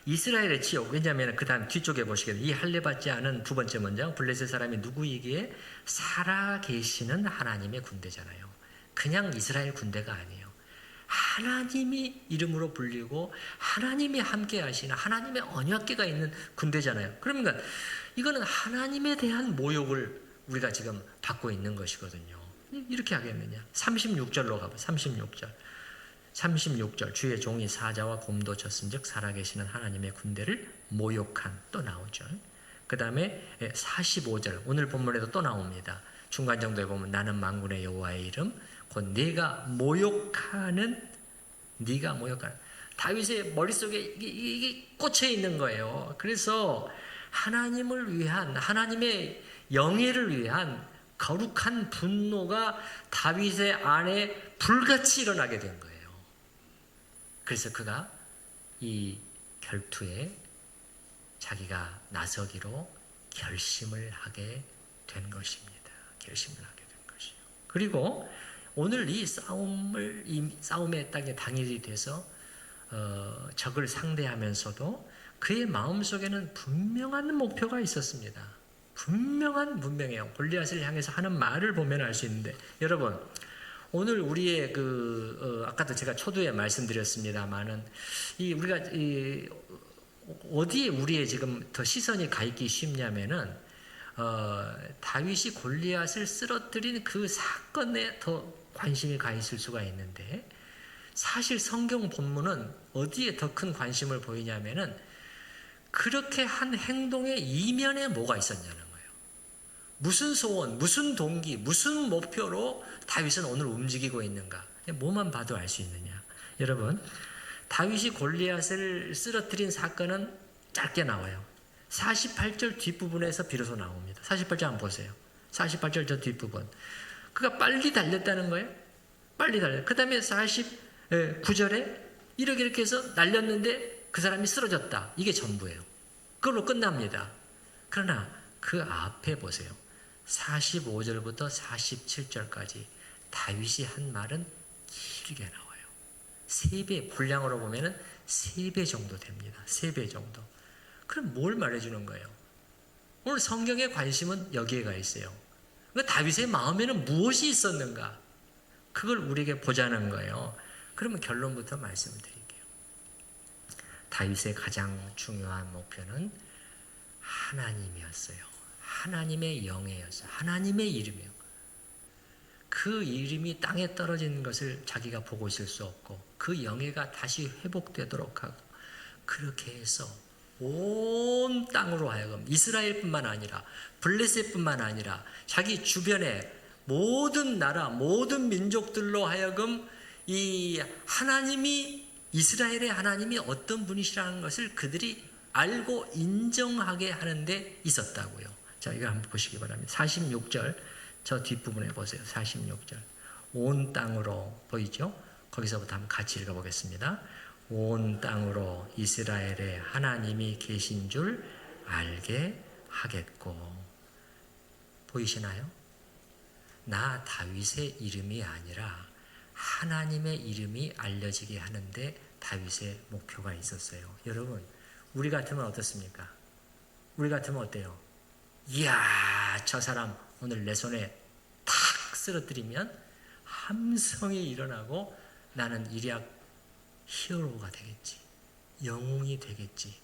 이스라엘의 치욕. 왜냐하면 그 다음 뒤쪽에 보시겠어요. 이 할례받지 않은 두 번째 문장 블레셋 사람이 누구이기에 살아계시는 하나님의 군대잖아요. 그냥 이스라엘 군대가 아니에요. 하나님이 이름으로 불리고 하나님이 함께 하시는 하나님의 언약궤가 있는 군대잖아요. 그러니까 이거는 하나님에 대한 모욕을 우리가 지금 받고 있는 것이거든요. 이렇게 하겠느냐. 36절로 가봐. 36절 주의 종이 사자와 곰도 쳤은즉 살아계시는 하나님의 군대를 모욕한. 또 나오죠. 그 다음에 45절 오늘 본문에도 또 나옵니다. 중간 정도에 보면 나는 만군의 여호와의 이름 곧 네가 모욕하는 다윗의 머릿속에 이게 꽂혀 있는 거예요. 그래서 하나님을 위한 하나님의 영예를 위한 거룩한 분노가 다윗의 안에 불같이 일어나게 된 거예요. 그래서 그가 이 결투에 자기가 나서기로 결심을 하게 된 것입니다. 결심을 하게 된 것이요. 그리고 오늘 이 싸움의 땅에 당일이 돼서 적을 상대하면서도 그의 마음속에는 분명한 목표가 있었습니다. 분명해요. 골리앗을 향해서 하는 말을 보면 알 수 있는데 여러분 오늘 우리의 아까도 제가 초두에 말씀드렸습니다만은 우리가 어디에 우리의 지금 더 시선이 가 있기 쉽냐면은 다윗이 골리앗을 쓰러뜨린 그 사건에 더 관심이 가 있을 수가 있는데 사실 성경 본문은 어디에 더 큰 관심을 보이냐면은 그렇게 한 행동의 이면에 뭐가 있었냐는 거예요. 무슨 소원, 무슨 동기, 무슨 목표로 다윗은 오늘 움직이고 있는가? 뭐만 봐도 알 수 있느냐? 여러분, 다윗이 골리앗을 쓰러뜨린 사건은 짧게 나와요. 48절 뒷부분에서 비로소 나옵니다. 48절 한번 보세요. 48절 저 뒷부분. 그가 빨리 달렸다는 거예요. 빨리 달려. 그 다음에 49절에 이렇게 해서 날렸는데 그 사람이 쓰러졌다. 이게 전부예요. 그걸로 끝납니다. 그러나 그 앞에 보세요. 45절부터 47절까지 다윗이 한 말은 길게 나와요. 3배, 분량으로 보면은 3배 정도 됩니다. 3배 정도. 그럼 뭘 말해주는 거예요? 오늘 성경의 관심은 여기에 가 있어요. 그러니까 다윗의 마음에는 무엇이 있었는가? 그걸 우리에게 보자는 거예요. 그러면 결론부터 말씀드릴게요. 다윗의 가장 중요한 목표는 하나님이었어요. 하나님의 영예였어요. 하나님의 이름이요. 그 이름이 땅에 떨어지는 것을 자기가 보고 있을 수 없고 그 영예가 다시 회복되도록 하고 그렇게 해서 온 땅으로 하여금 이스라엘뿐만 아니라 블레셋뿐만 아니라 자기 주변의 모든 나라 모든 민족들로 하여금 이 하나님이 이스라엘의 하나님이 어떤 분이시라는 것을 그들이 알고 인정하게 하는 데 있었다고요. 자, 이거 한번 보시기 바랍니다. 46절 저 뒷부분에 보세요. 46절 온 땅으로 보이죠? 거기서부터 한번 같이 읽어보겠습니다. 온 땅으로 이스라엘의 하나님이 계신 줄 알게 하겠고. 보이시나요? 나 다윗의 이름이 아니라 하나님의 이름이 알려지게 하는데 다윗의 목표가 있었어요. 여러분, 우리 같으면 어떻습니까? 우리 같으면 어때요? 이야, 저 사람 오늘 내 손에 탁 쓰러뜨리면 함성이 일어나고 나는 일약 히어로가 되겠지. 영웅이 되겠지.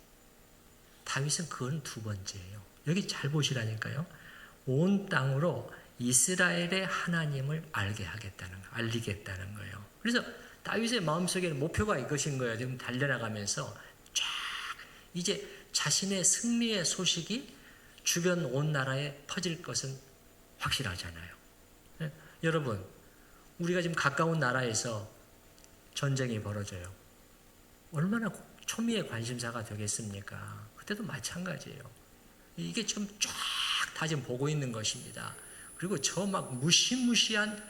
다윗은 그건 두 번째예요. 여기 잘 보시라니까요. 온 땅으로 이스라엘의 하나님을 알리겠다는 거예요. 그래서 다윗의 마음속에는 목표가 이것인 거예요. 지금 달려나가면서 쫙 이제 자신의 승리의 소식이 주변 온 나라에 퍼질 것은 확실하잖아요. 예? 여러분, 우리가 지금 가까운 나라에서 전쟁이 벌어져요. 얼마나 초미의 관심사가 되겠습니까? 그때도 마찬가지예요. 이게 좀 쫙 다 지금 보고 있는 것입니다. 그리고 저 막 무시무시한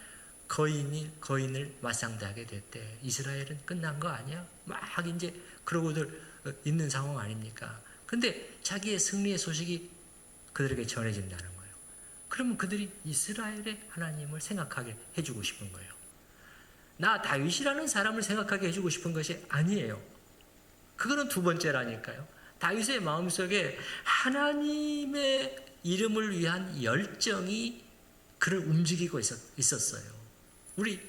거인을 맞상대하게 됐대. 이스라엘은 끝난 거 아니야? 막 이제 그러고들 있는 상황 아닙니까? 근데 자기의 승리의 소식이 그들에게 전해진다는 거예요. 그러면 그들이 이스라엘의 하나님을 생각하게 해주고 싶은 거예요. 나 다윗이라는 사람을 생각하게 해주고 싶은 것이 아니에요. 그거는 두 번째라니까요. 다윗의 마음속에 하나님의 이름을 위한 열정이 그를 움직이고 있었어요. 우리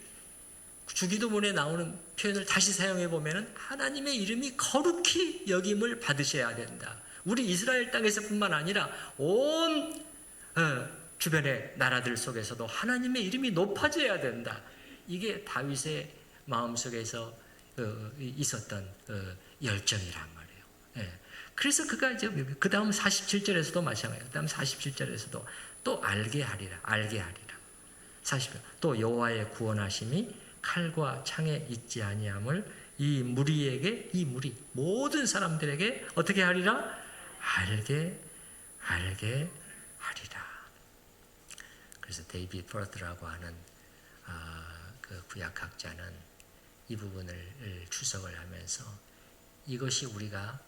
주기도문에 나오는 표현을 다시 사용해 보면 하나님의 이름이 거룩히 여김을 받으셔야 된다. 우리 이스라엘 땅에서뿐만 아니라 온 주변의 나라들 속에서도 하나님의 이름이 높아져야 된다. 이게 다윗의 마음속에서 있었던 열정이란 말이에요. 예. 그래서 그가 이제 그 다음 47절에서도 마찬가지예요. 그 다음 47절에서도 또 알게 하리라. 40절. 또 여호와의 구원하심이 칼과 창에 있지 아니함을 이 무리에게, 이 무리 모든 사람들에게 어떻게 하리라? 알게 하리라. 그래서 데이비드 버드라고 하는 그 구약학자는 이 부분을 추석을 하면서 이것이 우리가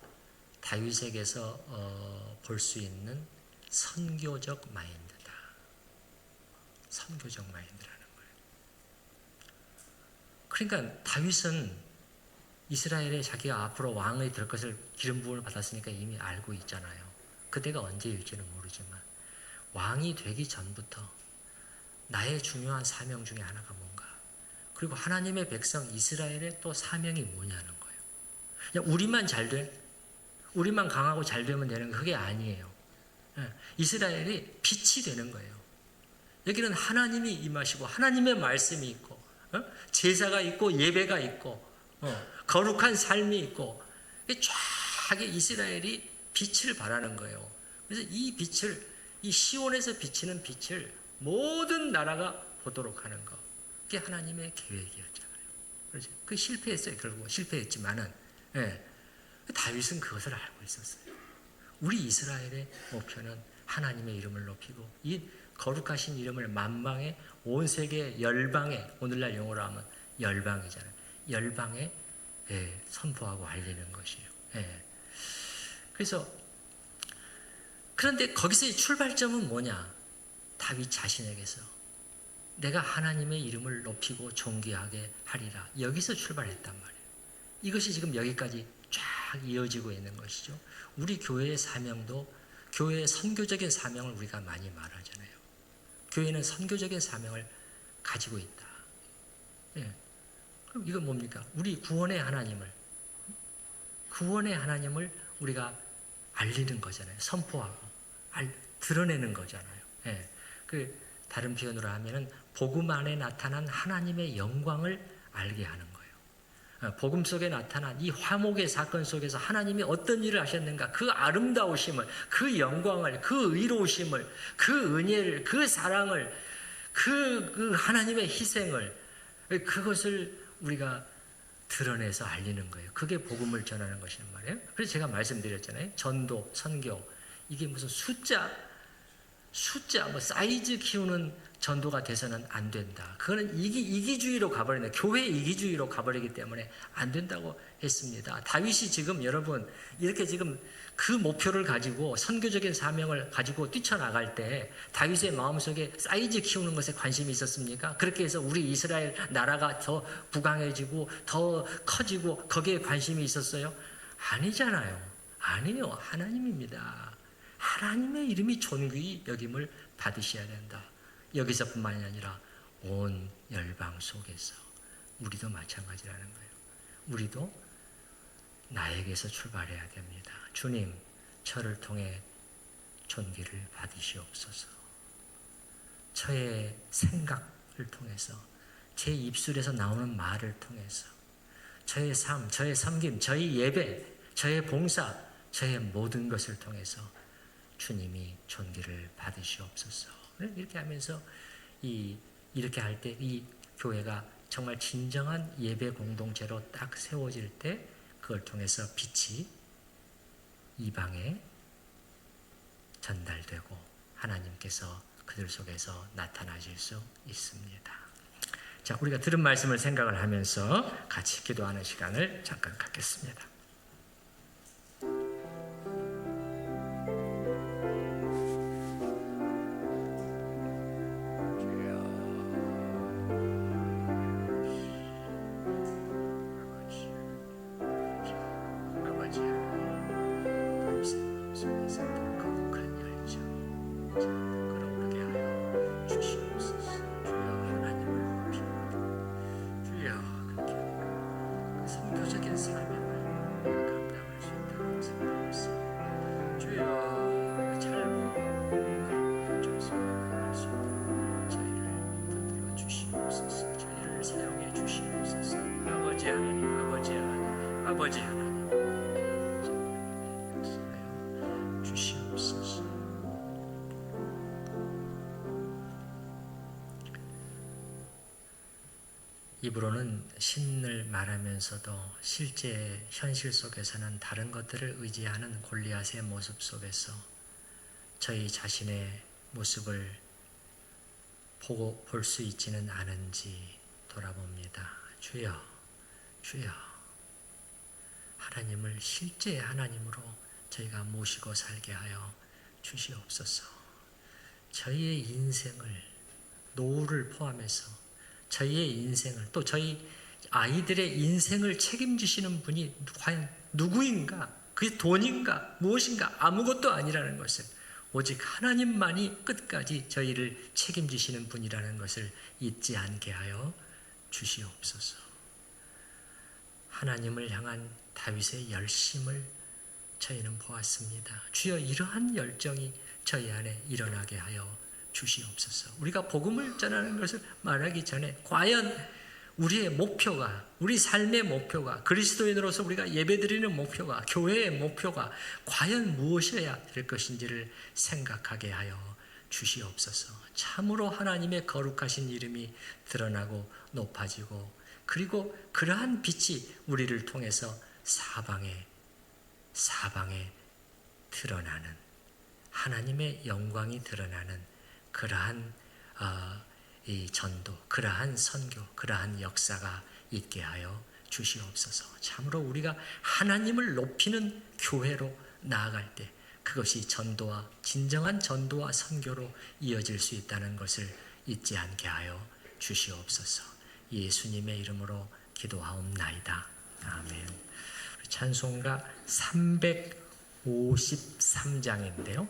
다윗에게서 볼 수 있는 선교적 마인드다. 선교적 마인드라는 거예요. 그러니까 다윗은 이스라엘에 자기가 앞으로 왕이 될 것을 기름 부음을 받았으니까 이미 알고 있잖아요. 그때가 언제일지는 모르지만 왕이 되기 전부터 나의 중요한 사명 중에 하나가 뭔가, 그리고 하나님의 백성 이스라엘의 또 사명이 뭐냐는 거예요. 그냥 우리만 잘 돼? 우리만 강하고 잘 되면 되는 거, 그게 아니에요. 이스라엘이 빛이 되는 거예요. 여기는 하나님이 임하시고 하나님의 말씀이 있고 제사가 있고 예배가 있고 거룩한 삶이 있고 쫙 이스라엘이 빛을 발하는 거예요. 그래서 이 빛을, 이 시온에서 비치는 빛을 모든 나라가 보도록 하는 거, 그게 하나님의 계획이었잖아요. 그렇죠? 그 실패했어요. 결국 실패했지만은 다윗은 그것을 알고 있었어요. 우리 이스라엘의 목표는 하나님의 이름을 높이고 이 거룩하신 이름을 만방에, 온 세계 열방에, 오늘날 용어로 하면 열방이잖아요. 열방에 선포하고 알리는 것이에요. 그래서 그런데 거기서의 출발점은 뭐냐? 다윗 자신에게서 내가 하나님의 이름을 높이고 존귀하게 하리라. 여기서 출발했단 말이에요. 이것이 지금 여기까지 쫙 이어지고 있는 것이죠. 우리 교회의 사명도, 교회의 선교적인 사명을 우리가 많이 말하잖아요. 교회는 선교적인 사명을 가지고 있다. 그럼 이건 뭡니까? 우리 구원의 하나님을 우리가 알리는 거잖아요. 선포하고 드러내는 거잖아요. 그 다른 표현으로 하면은 복음 안에 나타난 하나님의 영광을 알게 하는 거예요. 복음 속에 나타난 이 화목의 사건 속에서 하나님이 어떤 일을 하셨는가, 그 아름다우심을, 그 영광을, 그 의로우심을, 그 은혜를, 그 사랑을, 그 하나님의 희생을, 그것을 우리가 드러내서 알리는 거예요. 그게 복음을 전하는 것이란 말이에요. 그래서 제가 말씀드렸잖아요. 전도, 선교, 이게 무슨 숫자, 사이즈 키우는 전도가 돼서는 안 된다. 그거는 이기주의로 가버린다. 교회 이기주의로 가버리기 때문에 안 된다고 했습니다. 다윗이 지금 여러분 이렇게 지금 그 목표를 가지고 선교적인 사명을 가지고 뛰쳐나갈 때 다윗의 마음속에 사이즈 키우는 것에 관심이 있었습니까? 그렇게 해서 우리 이스라엘 나라가 더 부강해지고 더 커지고 거기에 관심이 있었어요? 아니잖아요. 아니에요. 하나님입니다. 하나님의 이름이 존귀히 여김을 받으셔야 된다. 여기서뿐만이 아니라 온 열방 속에서 우리도 마찬가지라는 거예요. 우리도 나에게서 출발해야 됩니다. 주님, 저를 통해 존귀를 받으시옵소서. 저의 생각을 통해서, 제 입술에서 나오는 말을 통해서, 저의 삶, 저의 섬김, 저의 예배, 저의 봉사, 저의 모든 것을 통해서 주님이 존귀를 받으시옵소서. 이렇게 하면서 이렇게 할 때 이 교회가 정말 진정한 예배 공동체로 딱 세워질 때 그걸 통해서 빛이 이방에 전달되고 하나님께서 그들 속에서 나타나실 수 있습니다. 자, 우리가 들은 말씀을 생각을 하면서 같이 기도하는 시간을 잠깐 갖겠습니다. 아버지 하나님, 역사하여 주시옵소서. 입으로는 신을 말하면서도 실제 현실 속에서는 다른 것들을 의지하는 골리앗의 모습 속에서 저희 자신의 모습을 볼 수 있지는 않은지 돌아봅니다. 주여, 주여, 하나님을 실제 하나님으로 저희가 모시고 살게 하여 주시옵소서. 저희의 인생을, 노후를 포함해서 저희의 인생을, 또 저희 아이들의 인생을 책임지시는 분이 과연 누구인가? 그게 돈인가? 무엇인가? 아무것도 아니라는 것을, 오직 하나님만이 끝까지 저희를 책임지시는 분이라는 것을 잊지 않게 하여 주시옵소서. 하나님을 향한 다윗의 열심을 저희는 보았습니다. 주여, 이러한 열정이 저희 안에 일어나게 하여 주시옵소서. 우리가 복음을 전하는 것을 말하기 전에 과연 우리의 목표가, 우리 삶의 목표가, 그리스도인으로서 우리가 예배드리는 목표가, 교회의 목표가 과연 무엇이어야 될 것인지를 생각하게 하여 주시옵소서. 참으로 하나님의 거룩하신 이름이 드러나고 높아지고, 그리고 그러한 빛이 우리를 통해서 사방에 드러나는, 하나님의 영광이 드러나는 그러한 이 전도, 그러한 선교, 그러한 역사가 있게 하여 주시옵소서. 참으로 우리가 하나님을 높이는 교회로 나아갈 때 그것이 전도와, 진정한 전도와 선교로 이어질 수 있다는 것을 잊지 않게 하여 주시옵소서. 예수님의 이름으로 기도하옵나이다. 아멘. 찬송가 353장인데요.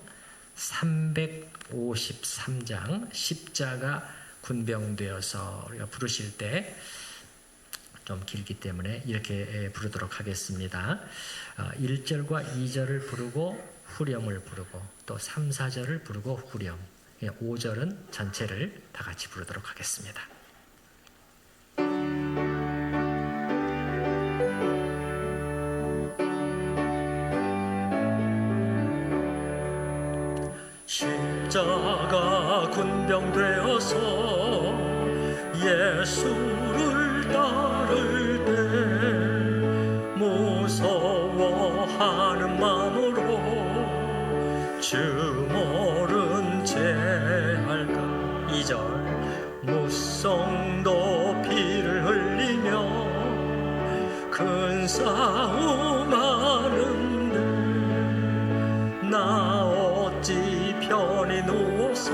353장, 십자가 군병되어서 우리가 부르실 때 좀 길기 때문에 이렇게 부르도록 하겠습니다. 1절과 2절을 부르고 후렴을 부르고, 또 3, 4절을 부르고 후렴, 5절은 전체를 다 같이 부르도록 하겠습니다. 십자가 군병되어서 예수를 따를 때 무서워하는 마음으로 주 모른 채 할까. 2절 무성도 피를 흘리며 큰 싸움 하는데 나 어찌 편히 누워서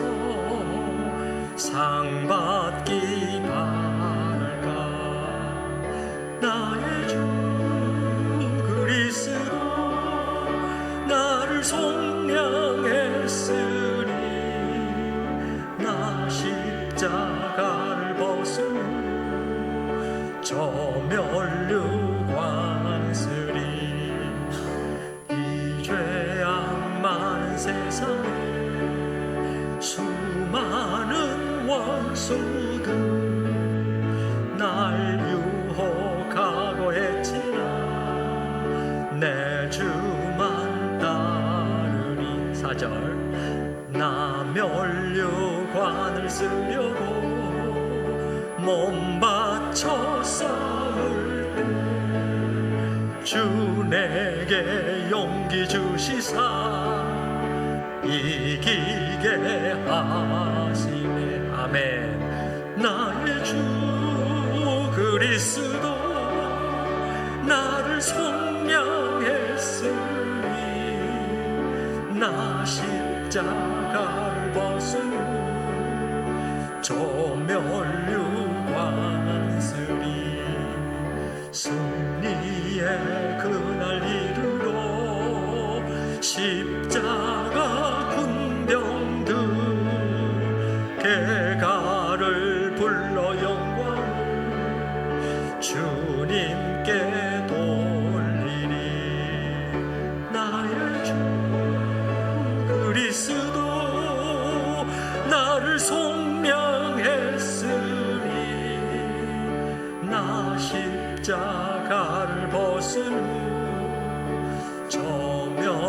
상 받기 바랄까. 나의 주 그리스도 나를 속량했으니 나 십자가를 벗으며 저 면류관쓰리. 이 죄악 많은 세상에 수많은 원수들 날 유혹하고 했지만 내 주만 14절 나 면류관을 쓰려고 몸 바쳐 싸울 때 주 내게 용기 주시사 이기게 하시네. 아멘. 나의 주 그리스도 나를 속량했으니 나 십자가를 벗은 후 조멸류관 쓰리 승리의 그날 이르러 십자가 군병들 개가를 불러 영광을 주님께 돌리리. 나의 주 그리스도 나를 속량했으니 나 십자가를 벗은 후 저멸류관